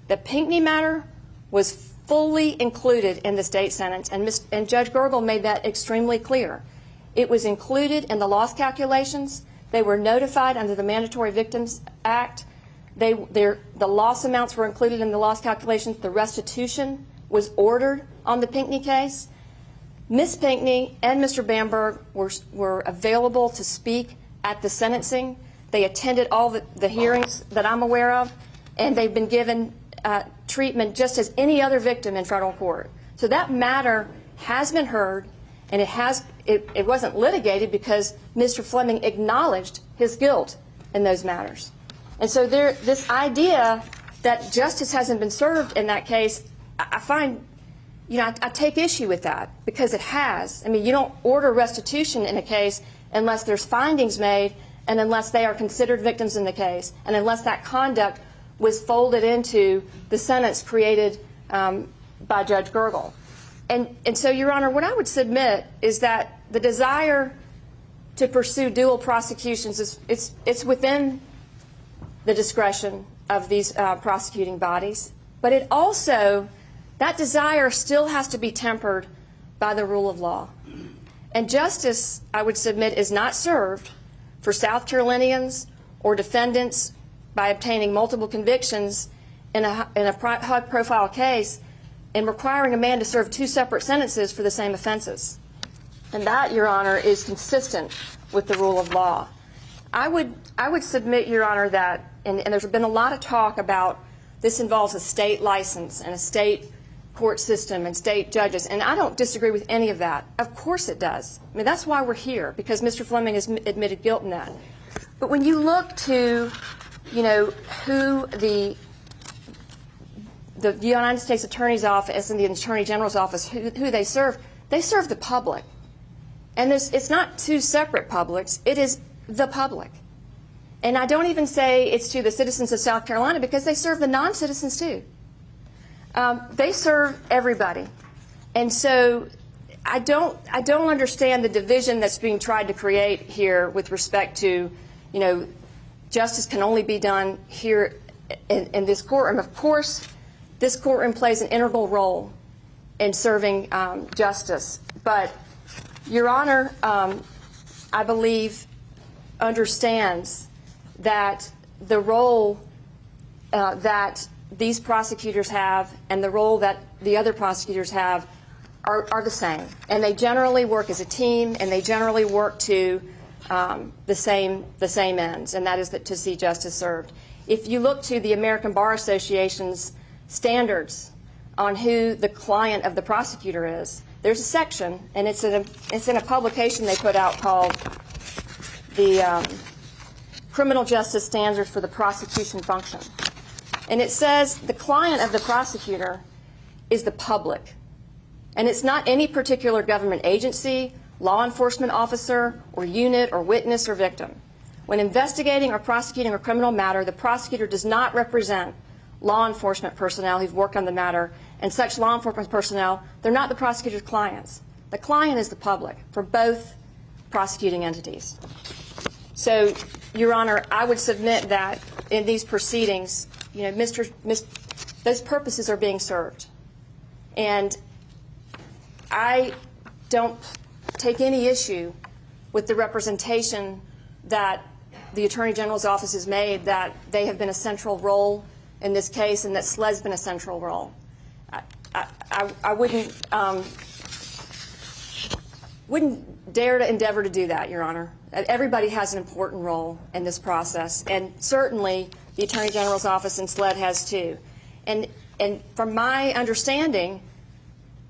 The Pinckney matter was fully included in the state sentence, and Judge Gergel made that extremely clear. It was included in the loss calculations. They were notified under the Mandatory Victims Act. The loss amounts were included in the loss calculations. The restitution was ordered on the Pinckney case. Ms. Pinckney and Mr. Bamberg were available to speak at the sentencing. They attended all the hearings that I'm aware of, and they've been given treatment just as any other victim in federal court. So that matter has been heard, and it wasn't litigated because Mr. Fleming acknowledged his guilt in those matters. And so this idea that justice hasn't been served in that case, I find, I take issue with that, because it has. I mean, you don't order restitution in a case unless there's findings made and unless they are considered victims in the case and unless that conduct was folded into the sentence created by Judge Gergel. And so, Your Honor, what I would submit is that the desire to pursue dual prosecutions it's within the discretion of these prosecuting bodies, but it also, that desire still has to be tempered by the rule of law. And justice, I would submit, is not served for South Carolinians or defendants by obtaining multiple convictions in a high-profile case and requiring a man to serve two separate sentences for the same offenses. And that, Your Honor, is consistent with the rule of law. I would submit, Your Honor, that, and there's been a lot of talk about this involves a state license and a state court system and state judges, and I don't disagree with any of that. Of course it does. I mean, that's why we're here, because Mr. Fleming has admitted guilt in that. But when you look to who the United States Attorney's Office and the Attorney General's Office, who they serve the public. And it's not two separate publics, it is the public. And I don't even say it's to the citizens of South Carolina, because they serve the non-citizens too. They serve everybody. And so I don't understand the division that's being tried to create here with respect to, justice can only be done here in this courtroom. Of course, this courtroom plays an integral role in serving justice. But Your Honor, I believe, understands that the role that these prosecutors have and the role that the other prosecutors have are the same. And they generally work as a team, and they generally work to the same ends, and that is to see justice served. If you look to the American Bar Association's standards on who the client of the prosecutor is, there's a section, and it's in a publication they put out called the Criminal Justice Standards for the Prosecution Function. And it says the client of the prosecutor is the public. And it's not any particular government agency, law enforcement officer, or unit, or witness, or victim. When investigating or prosecuting a criminal matter, the prosecutor does not represent law enforcement personnel who've worked on the matter, and such law enforcement personnel, they're not the prosecutor's clients. The client is the public for both prosecuting entities. So Your Honor, I would submit that in these proceedings, you know, those purposes are being served. And I don't take any issue with the representation that the Attorney General's office has made, that they have been a central role in this case and that SLED's been a central role. I wouldn't dare to endeavor to do that, Your Honor. Everybody has an important role in this process, and certainly the Attorney General's office and SLED has too. And from my understanding,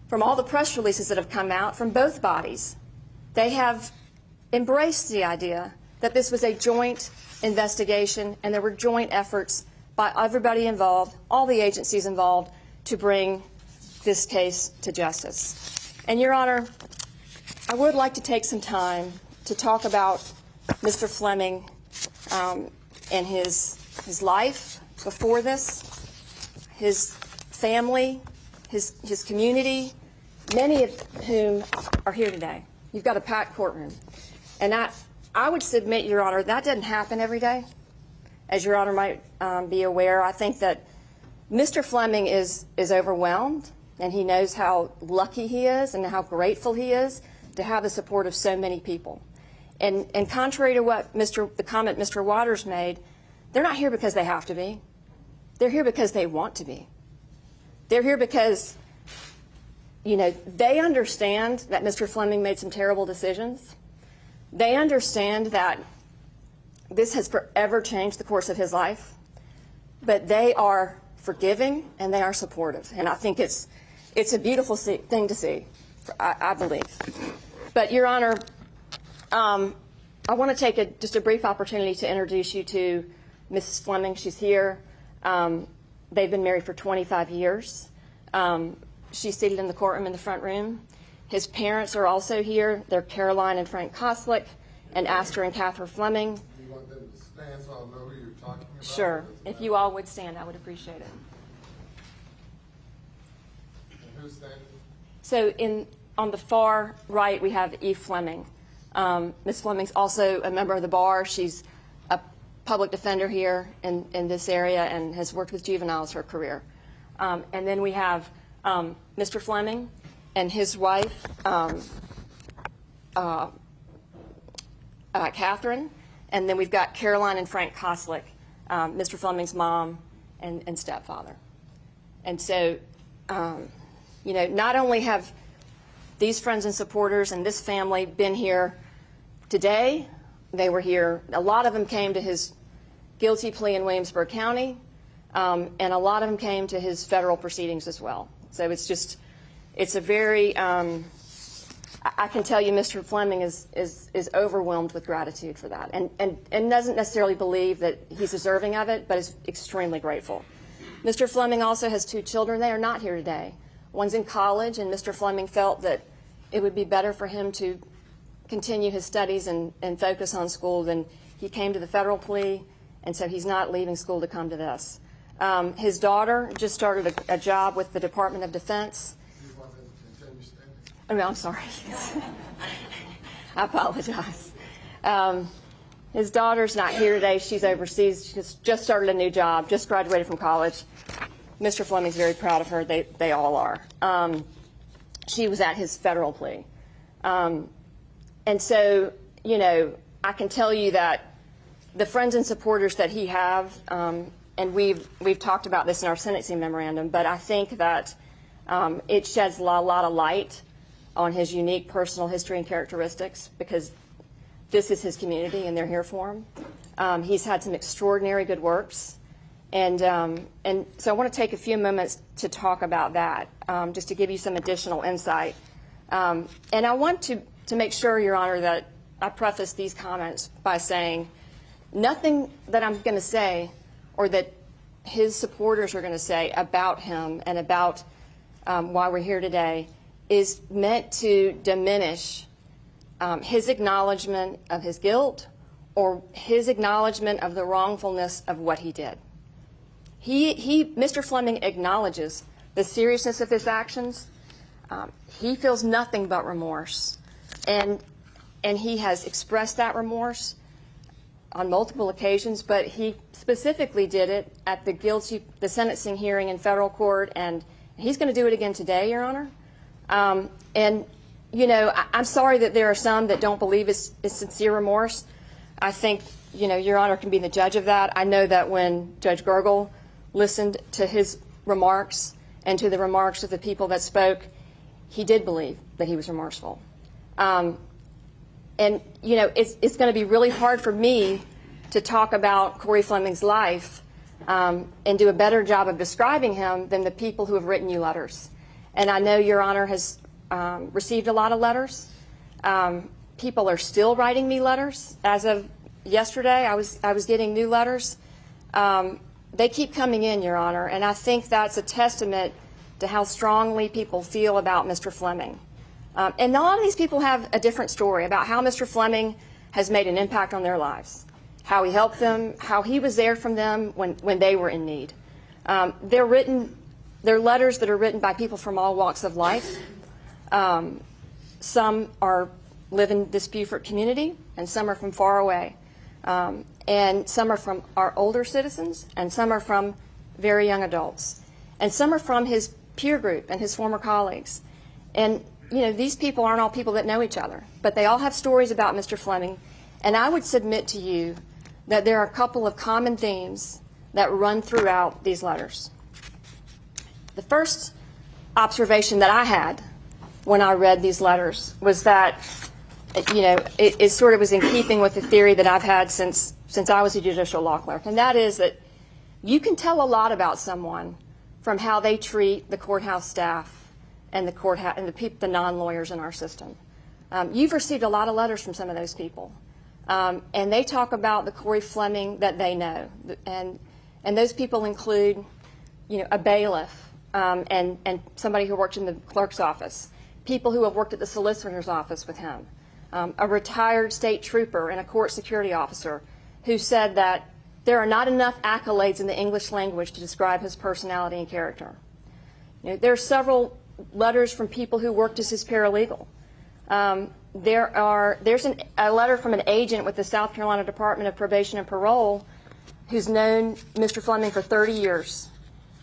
from all the press releases that have come out from both bodies, they have embraced the idea that this was a joint investigation and there were joint efforts by everybody involved, all the agencies involved, to bring this case to justice. And, Your Honor, I would like to take some time to talk about Mr. Fleming and his life before this, his family, his community, many of whom are here today. You've got a packed courtroom. And I would submit, Your Honor, that doesn't happen every day. As Your Honor might be aware, I think that Mr. Fleming is overwhelmed, and he knows how lucky he is and how grateful he is to have the support of so many people. And contrary to what the comment Mr. Waters made, they're not here because they have to be. They're here because they want to be. They're here because, you know, they understand that Mr. Fleming made some terrible decisions. They understand that this has forever changed the course of his life, but they are forgiving and they are supportive. And I think it's a beautiful thing to see, I believe. But, Your Honor, I want to take just a brief opportunity to introduce you to Mrs. Fleming. She's here. They've been married for 25 years. She's seated in the courtroom in the front room. His parents are also here. They're Caroline and Frank Koslick and Astor and Catherine Fleming. Do you want them to stand so I'll know who you're talking about? Sure. If you all would stand, I would appreciate it. And who's standing? So on the far right, we have Eve Fleming. Ms. Fleming's also a member of the bar. She's a public defender here in this area and has worked with juveniles her career. And then we have Mr. Fleming and his wife, Catherine. And then we've got Caroline and Frank Koslick, Mr. Fleming's mom and stepfather. And so, you know, not only have these friends and supporters and this family been here today, they were here. A lot of them came to his guilty plea in Williamsburg County, and a lot of them came to his federal proceedings as well. So it's a very, I can tell you Mr. Fleming is overwhelmed with gratitude for that and doesn't necessarily believe that he's deserving of it, but is extremely grateful. Mr. Fleming also has 2 children. They are not here today. One's in college, and Mr. Fleming felt that it would be better for him to continue his studies and focus on school than he came to the federal plea, and so he's not leaving school to come to this. His daughter just started a job with the Department of Defense. Do you want them to continue standing? Oh, I'm sorry. I apologize. His daughter's not here today. She's overseas. She's just started a new job, just graduated from college. Mr. Fleming's very proud of her. They all are. She was at his federal plea. And so, you know, I can tell you that the friends and supporters that he have, and we've talked about this in our sentencing memorandum, but I think that it sheds a lot of light on his unique personal history and characteristics, because this is his community and they're here for him. He's had some extraordinary good works. And so I want to take a few moments to talk about that, just to give you some additional insight. And I want to make sure, Your Honor, that I preface these comments by saying nothing that I'm going to say or that his supporters are going to say about him and about why we're here today is meant to diminish his acknowledgement of his guilt or his acknowledgement of the wrongfulness of what he did. Mr. Fleming acknowledges the seriousness of his actions. He feels nothing but remorse, and he has expressed that remorse on multiple occasions, but he specifically did it at the sentencing hearing in federal court, and he's going to do it again today, Your Honor. And, you know, I'm sorry that there are some that don't believe it's sincere remorse. I think, you know, Your Honor can be the judge of that. I know that when Judge Gergel listened to his remarks and to the remarks of the people that spoke, he did believe that he was remorseful. And, you know, it's going to be really hard for me to talk about Corey Fleming's life and do a better job of describing him than the people who have written you letters. And I know Your Honor has received a lot of letters. People are still writing me letters. As of yesterday, I was getting new letters. They keep coming in, Your Honor, and I think that's a testament to how strongly people feel about Mr. Fleming. And a lot of these people have a different story about how Mr. Fleming has made an impact on their lives, how he helped them, how he was there for them when they were in need. They're letters that are written by people from all walks of life. Some live in this Beaufort community, and some are from far away. And some are from our older citizens, and some are from very young adults. And some are from his peer group and his former colleagues. And, you know, these people aren't all people that know each other, but they all have stories about Mr. Fleming. And I would submit to you that there are a couple of common themes that run throughout these letters. The first observation that I had when I read these letters was that, you know, it sort of was in keeping with the theory that I've had since I was a judicial law clerk, and that is that you can tell a lot about someone from how they treat the courthouse staff and the non-lawyers in our system. You've received a lot of letters from some of those people, and they talk about the Corey Fleming that they know, and those people include, you know, a bailiff and somebody who worked in the clerk's office, people who have worked at the solicitor's office with him, a retired state trooper and a court security officer who said that there are not enough accolades in the English language to describe his personality and character. You know, there are several letters from people who worked as his paralegal. There's a letter from an agent with the South Carolina Department of Probation and Parole who's known Mr. Fleming for 30 years.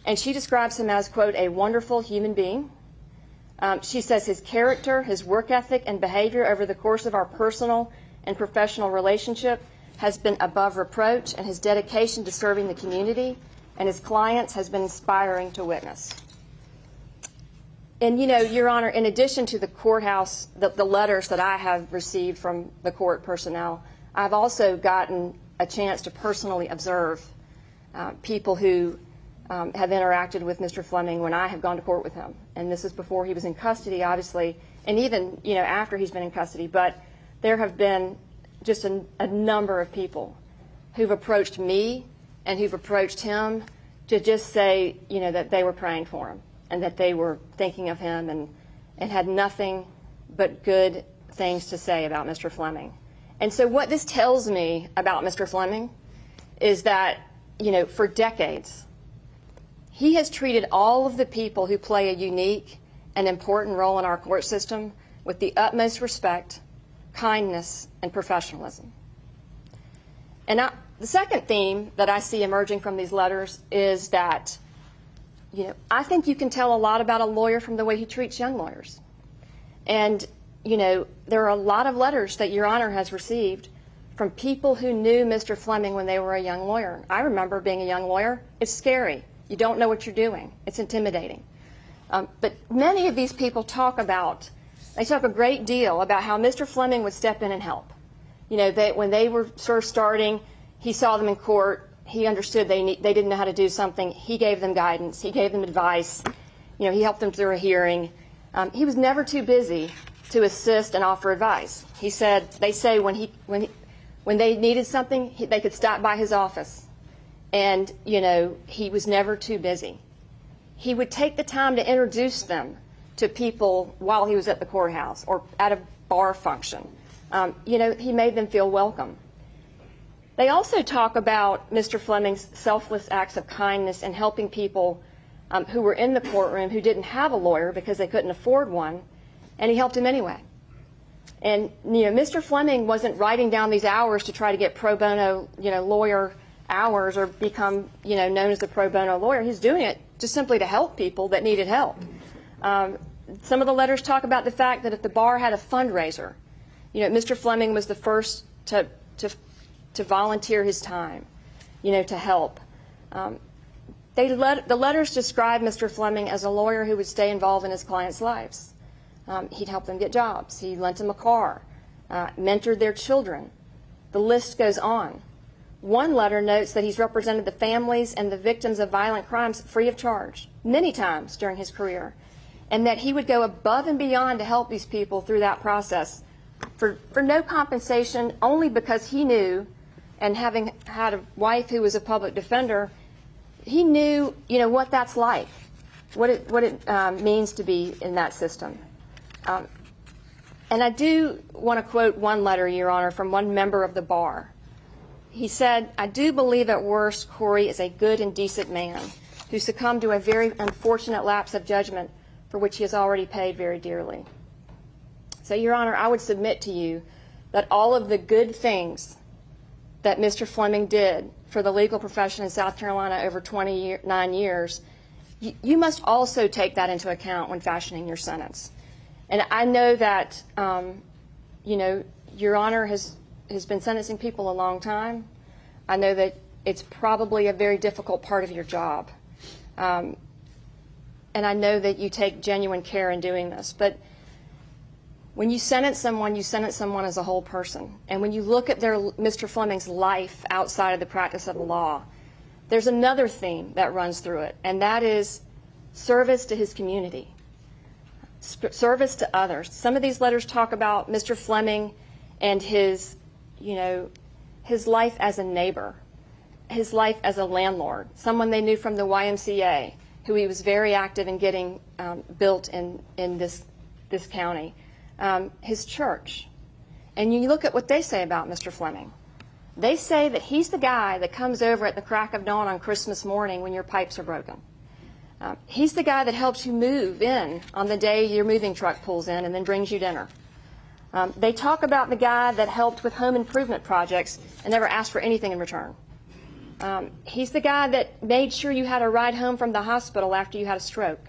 And she describes him as, quote, a wonderful human being. She says his character, his work ethic, and behavior over the course of our personal and professional relationship has been above reproach, and his dedication to serving the community and his clients has been inspiring to witness. And, you know, Your Honor, in addition to the courthouse, the letters that I have received from the court personnel, I've also gotten a chance to personally observe people who have interacted with Mr. Fleming when I have gone to court with him. And this is before he was in custody, obviously, and even, you know, after he's been in custody. But there have been just a number of people who've approached me and who've approached him to just say, you know, that they were praying for him and that they were thinking of him and had nothing but good things to say about Mr. Fleming. And so what this tells me about Mr. Fleming is that, you know, for decades, he has treated all of the people who play a unique and important role in our court system with the utmost respect, kindness, and professionalism. And the second theme that I see emerging from these letters is that, you know, I think you can tell a lot about a lawyer from the way he treats young lawyers. And, you know, there are a lot of letters that Your Honor has received from people who knew Mr. Fleming when they were a young lawyer. I remember being a young lawyer. It's scary. You don't know what you're doing. It's intimidating. But many of these people talk a great deal about how Mr. Fleming would step in and help. You know, when they were first starting, he saw them in court. He understood they didn't know how to do something. He gave them guidance. He gave them advice. You know, he helped them through a hearing. He was never too busy to assist and offer advice. They say when they needed something, they could stop by his office. And, you know, he was never too busy. He would take the time to introduce them to people while he was at the courthouse or at a bar function. You know, he made them feel welcome. They also talk about Mr. Fleming's selfless acts of kindness and helping people who were in the courtroom who didn't have a lawyer because they couldn't afford one, and he helped them anyway. And, Mr. Fleming wasn't writing down these hours to try to get pro bono, lawyer hours or become, known as a pro bono lawyer. He's doing it just simply to help people that needed help. Some of the letters talk about the fact that if the bar had a fundraiser, Mr. Fleming was the first to volunteer his time, to help. The letters describe Mr. Fleming as a lawyer who would stay involved in his clients' lives. He'd help them get jobs. He lent them a car, mentored their children. The list goes on. One letter notes that he's represented the families and the victims of violent crimes free of charge many times during his career, and that he would go above and beyond to help these people through that process for no compensation, only because he knew, and having had a wife who was a public defender, he knew, what that's like, what it means to be in that system. And I do want to quote one letter, Your Honor, from one member of the bar. He said, "I do believe at worst Corey is a good and decent man who succumbed to a very unfortunate lapse of judgment for which he has already paid very dearly." So, Your Honor, I would submit to you that all of the good things that Mr. Fleming did for the legal profession in South Carolina over 29 years, you must also take that into account when fashioning your sentence. And I know that, Your Honor has been sentencing people a long time. I know that it's probably a very difficult part of your job. And I know that you take genuine care in doing this. But when you sentence someone as a whole person. And when you look at Mr. Fleming's life outside of the practice of the law, there's another theme that runs through it, and that is service to his community. Service to others. Some of these letters talk about Mr. Fleming and his life as a neighbor, his life as a landlord, someone they knew from the YMCA, who he was very active in getting built in this county, his church. And you look at what they say about Mr. Fleming. They say that he's the guy that comes over at the crack of dawn on Christmas morning when your pipes are broken. He's the guy that helps you move in on the day your moving truck pulls in and then brings you dinner. They talk about the guy that helped with home improvement projects and never asked for anything in return. He's the guy that made sure you had a ride home from the hospital after you had a stroke.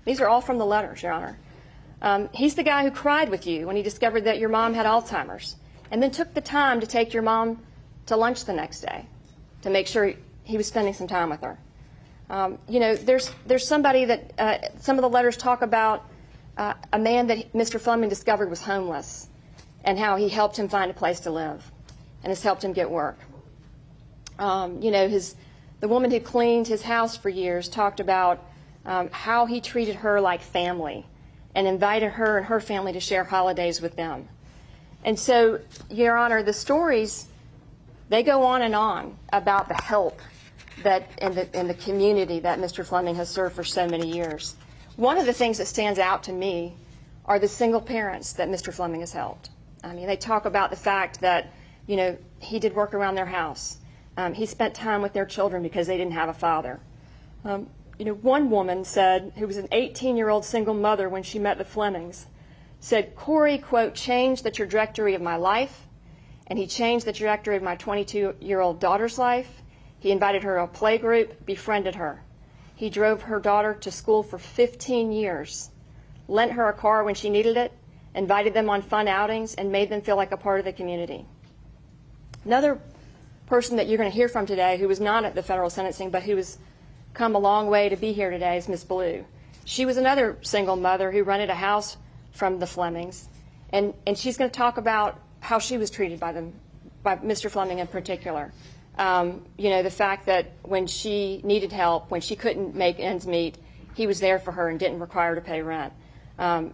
These are all from the letters, Your Honor. He's the guy who cried with you when he discovered that your mom had Alzheimer's and then took the time to take your mom to lunch the next day to make sure he was spending some time with her. There's somebody that some of the letters talk about a man that Mr. Fleming discovered was homeless and how he helped him find a place to live and has helped him get work. The woman who cleaned his house for years talked about how he treated her like family and invited her and her family to share holidays with them. And so, Your Honor, the stories, they go on and on about the help that in the community that Mr. Fleming has served for so many years. One of the things that stands out to me are the single parents that Mr. Fleming has helped. I mean, they talk about the fact that, he did work around their house. He spent time with their children because they didn't have a father. One woman said, who was an 18-year-old single mother when she met the Flemings, said, "Corey, quote, changed the trajectory of my life, and he changed the trajectory of my 22-year-old daughter's life. He invited her to a play group, befriended her. He drove her daughter to school for 15 years, lent her a car when she needed it, invited them on fun outings, and made them feel like a part of the community." Another person that you're going to hear from today who was not at the federal sentencing but who has come a long way to be here today is Ms. Blue. She was another single mother who rented a house from the Flemings, and she's going to talk about how she was treated by them, by Mr. Fleming in particular. The fact that when she needed help, when she couldn't make ends meet, he was there for her and didn't require her to pay rent.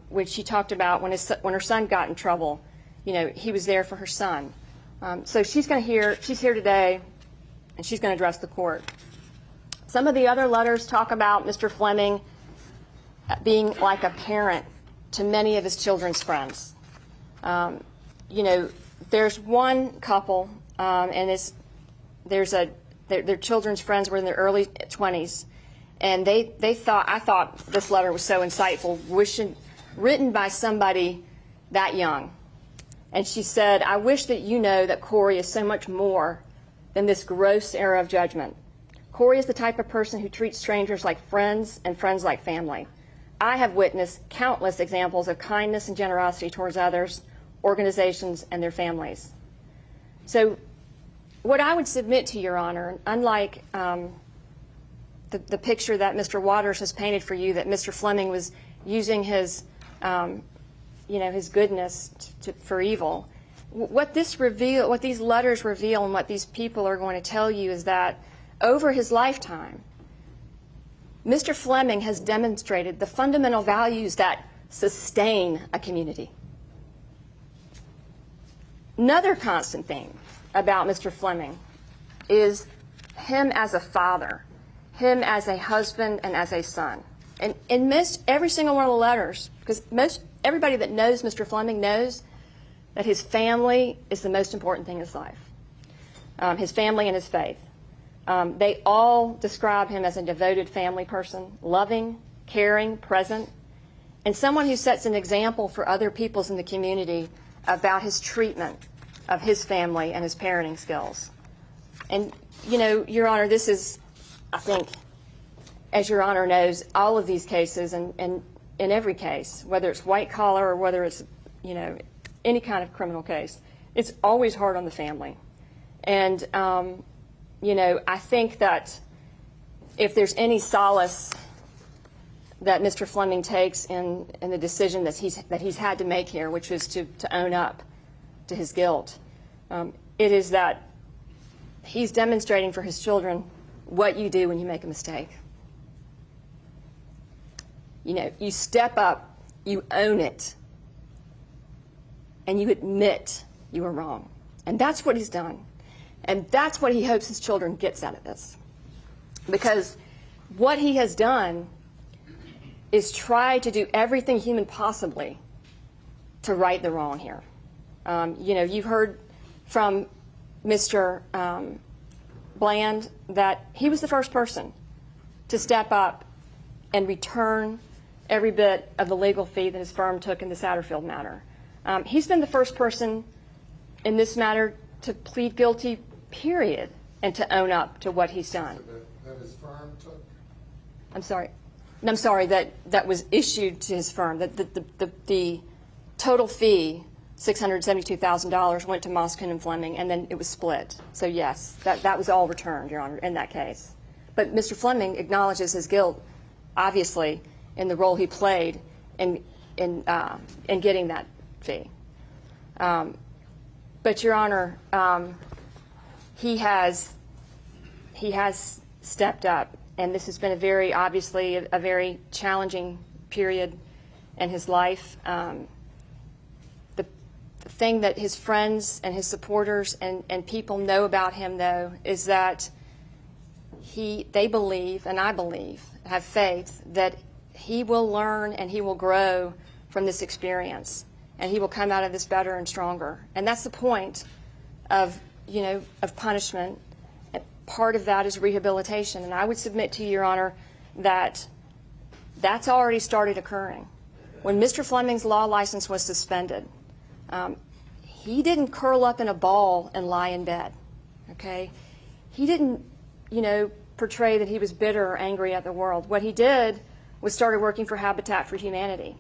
When she talked about when her son got in trouble, he was there for her son. So she's here today, and she's going to address the court. Some of the other letters talk about Mr. Fleming being like a parent to many of his children's friends. There's one couple, and their children's friends were in their early 20s, and I thought this letter was so insightful, written by somebody that young. And she said, "I wish that you know that Corey is so much more than this gross error of judgment. Corey is the type of person who treats strangers like friends and friends like family. I have witnessed countless examples of kindness and generosity towards others, organizations, and their families." So what I would submit to Your Honor, unlike the picture that Mr. Waters has painted for you, that Mr. Fleming was using his, his goodness for evil, what these letters reveal and what these people are going to tell you is that over his lifetime, Mr. Fleming has demonstrated the fundamental values that sustain a community. Another constant thing about Mr. Fleming is him as a father, him as a husband and as a son. And in every single one of the letters, because everybody that knows Mr. Fleming knows that his family is the most important thing in his life, his family and his faith. They all describe him as a devoted family person, loving, caring, present, and someone who sets an example for other peoples in the community about his treatment of his family and his parenting skills. And, Your Honor, this is, I think, as Your Honor knows, all of these cases, and in every case, whether it's white collar or whether it's, any kind of criminal case, it's always hard on the family. And, I think that if there's any solace that Mr. Fleming takes in the decision that he's had to make here, which is to own up to his guilt, it is that he's demonstrating for his children what you do when you make a mistake. You step up, you own it, and you admit you were wrong. And that's what he's done. And that's what he hopes his children gets out of this. Because what he has done is try to do everything human possibly to right the wrong here. You've heard from Mr. Bland that he was the first person to step up and return every bit of the legal fee that his firm took in the Satterfield matter. He's been the first person in this matter to plead guilty, period, and to own up to what he's done. That his firm took? I'm sorry, that was issued to his firm. The total fee, $672,000, went to Moskun and Fleming, and then it was split. So yes, that was all returned, Your Honor, in that case. But Mr. Fleming acknowledges his guilt, obviously, in the role he played in getting that fee. But Your Honor, he has stepped up, and this has been obviously a very challenging period in his life. The thing that his friends and his supporters and people know about him, though, is that they believe, and I believe, have faith, that he will learn and he will grow from this experience, and he will come out of this better and stronger. And that's the point of punishment. Part of that is rehabilitation. And I would submit to you, Your Honor, that that's already started occurring. When Mr. Fleming's law license was suspended, he didn't curl up in a ball and lie in bed, okay? He didn't, portray that he was bitter or angry at the world. What he did was started working for Habitat for Humanity.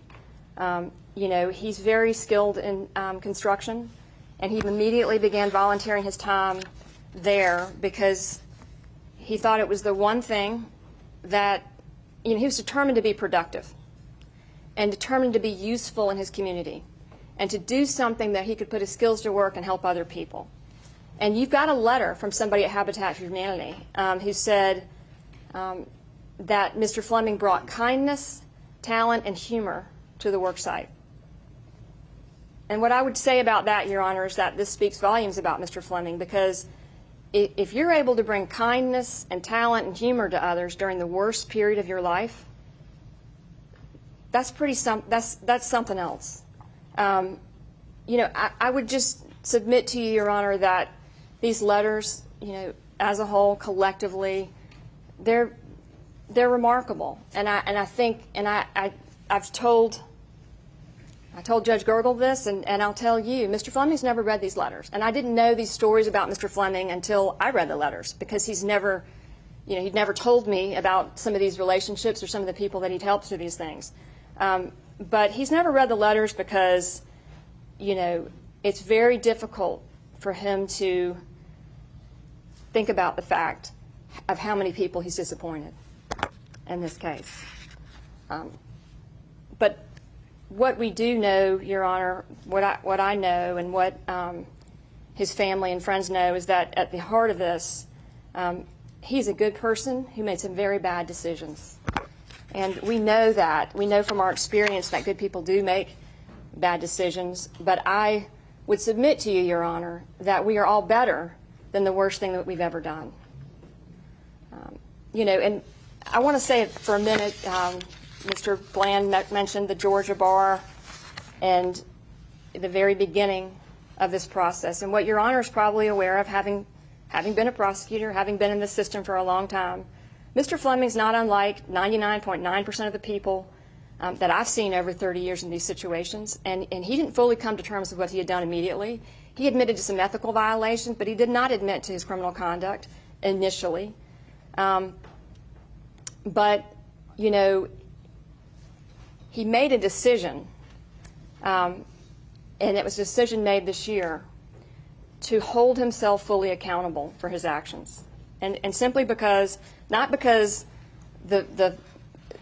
He's very skilled in construction, and he immediately began volunteering his time there because he thought it was the one thing that, he was determined to be productive and determined to be useful in his community and to do something that he could put his skills to work and help other people. And you've got a letter from somebody at Habitat for Humanity who said that Mr. Fleming brought kindness, talent, and humor to the work site. And what I would say about that, Your Honor, is that this speaks volumes about Mr. Fleming, because if you're able to bring kindness and talent and humor to others during the worst period of your life, that's something else. I would just submit to you, Your Honor, that these letters, as a whole, collectively, they're remarkable. And I think, and I've told I told Judge Gergel this, and I'll tell you, Mr. Fleming's never read these letters. And I didn't know these stories about Mr. Fleming until I read the letters, because he'd never told me about some of these relationships or some of the people that he'd helped through these things. But he's never read the letters because, it's very difficult for him to think about the fact of how many people he's disappointed in this case. But what we do know, Your Honor, what I know and what his family and friends know is that at the heart of this, he's a good person who made some very bad decisions. And we know that. We know from our experience that good people do make bad decisions. But I would submit to you, Your Honor, that we are all better than the worst thing that we've ever done. And I want to say for a minute, Mr. Bland mentioned the Georgia bar and the very beginning of this process. And what Your Honor is probably aware of, having been a prosecutor, having been in the system for a long time, Mr. Fleming's not unlike 99.9% of the people that I've seen over 30 years in these situations. And he didn't fully come to terms with what he had done immediately. He admitted to some ethical violations, but he did not admit to his criminal conduct initially. But he made a decision, and it was a decision made this year, to hold himself fully accountable for his actions. And simply because, not because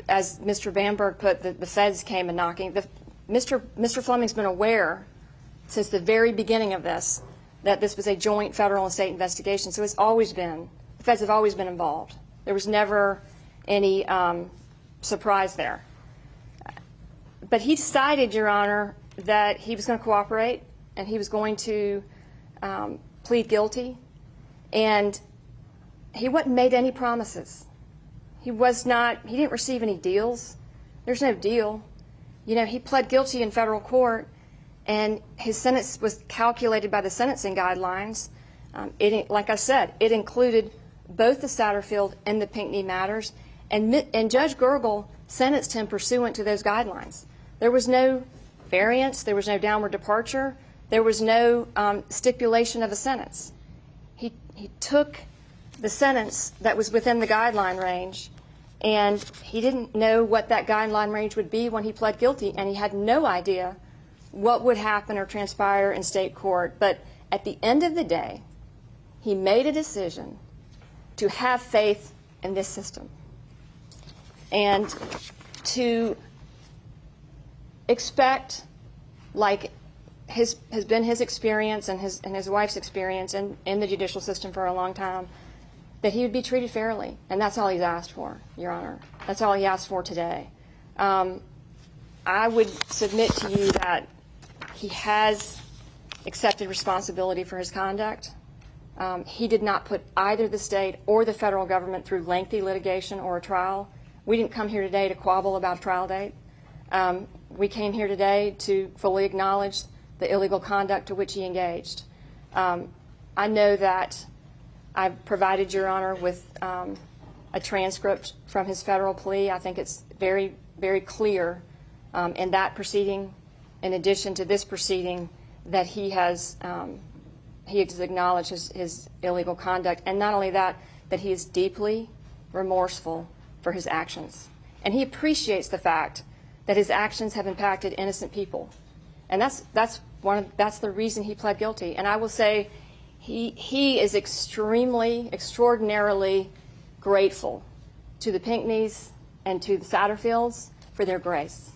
as Mr. Bamberg put, the feds came and knocking. Mr. Fleming's been aware since the very beginning of this that this was a joint federal and state investigation. So the feds have always been involved. There was never any surprise there. But he decided, Your Honor, that he was going to cooperate and he was going to plead guilty. And he wasn't made any promises. He didn't receive any deals. There's no deal. He pled guilty in federal court, and his sentence was calculated by the sentencing guidelines. Like I said, it included both the Satterfield and the Pinckney matters, and Judge Gergel sentenced him pursuant to those guidelines. There was no variance. There was no downward departure. There was no stipulation of a sentence. He took the sentence that was within the guideline range, and he didn't know what that guideline range would be when he pled guilty, and he had no idea what would happen or transpire in state court. But at the end of the day, he made a decision to have faith in this system and to expect, like has been his experience and his wife's experience in the judicial system for a long time, that he would be treated fairly. And that's all he's asked for, Your Honor. That's all he asked for today. I would submit to you that he has accepted responsibility for his conduct. He did not put either the state or the federal government through lengthy litigation or a trial. We didn't come here today to quabble about a trial date. We came here today to fully acknowledge the illegal conduct to which he engaged. I know that I've provided Your Honor with a transcript from his federal plea. I think it's very, very clear in that proceeding, in addition to this proceeding, that he has acknowledged his illegal conduct. And not only that, that he is deeply remorseful for his actions. And he appreciates the fact that his actions have impacted innocent people. And that's the reason he pled guilty. And I will say he is extraordinarily grateful to the Pinckneys and to the Satterfields for their grace.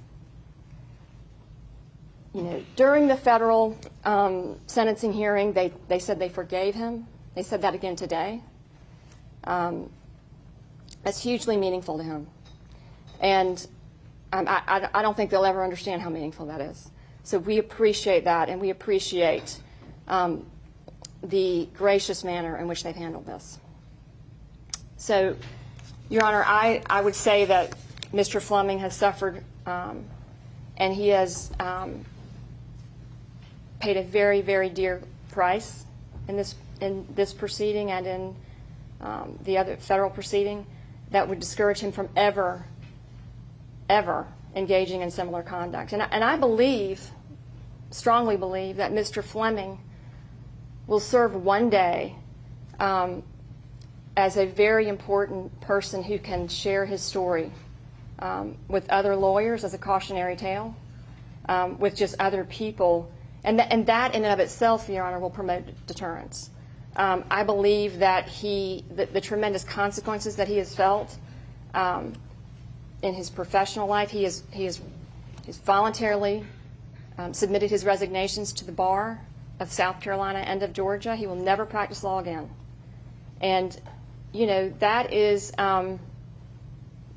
During the federal sentencing hearing, they said they forgave him. They said that again today. That's hugely meaningful to him. And I don't think they'll ever understand how meaningful that is. So we appreciate that, and we appreciate the gracious manner in which they've handled this. So, Your Honor, I would say that Mr. Fleming has suffered, and he has paid a very, very dear price in this proceeding and in the other federal proceeding that would discourage him from ever engaging in similar conduct. And I believe, strongly believe, that Mr. Fleming will serve one day as a very important person who can share his story with other lawyers as a cautionary tale, with just other people. And that in and of itself, Your Honor, will promote deterrence. I believe that the tremendous consequences that he has felt in his professional life, he has voluntarily submitted his resignations to the bar of South Carolina and of Georgia. He will never practice law again. And, you know, that is,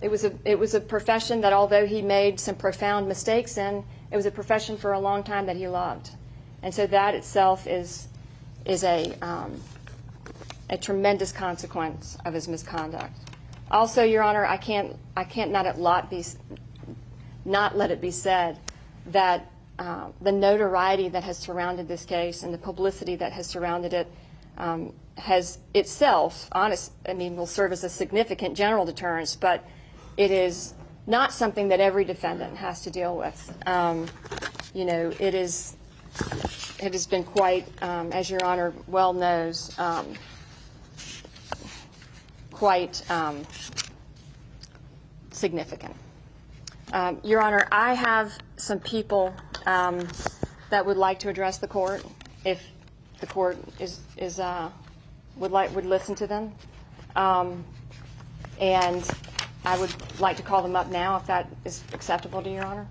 it was a profession that, although he made some profound mistakes in, it was a profession for a long time that he loved. And so that itself is a tremendous consequence of his misconduct. Also, Your Honor, I can't not let it be said that the notoriety that has surrounded this case and the publicity that has surrounded it has itself, will serve as a significant general deterrence, but it is not something that every defendant has to deal with. You know, it has been quite, as Your Honor well knows, quite significant. Your Honor, I have some people that would like to address the court, if the court would listen to them, and I would like to call them up now, if that is acceptable to Your Honor.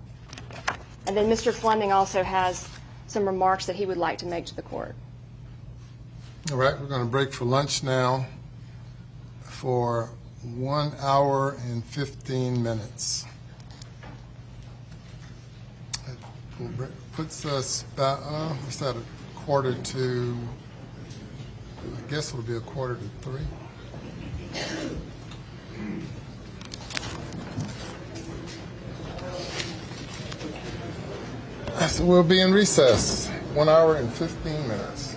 And then Mr. Fleming also has some remarks that he would like to make to the court. All right, we're going to break for lunch now for 1 hour and 15 minutes. It puts us about, what's that, a quarter to, I guess it'll be a quarter to 3. So we'll be in recess, 1 hour and 15 minutes.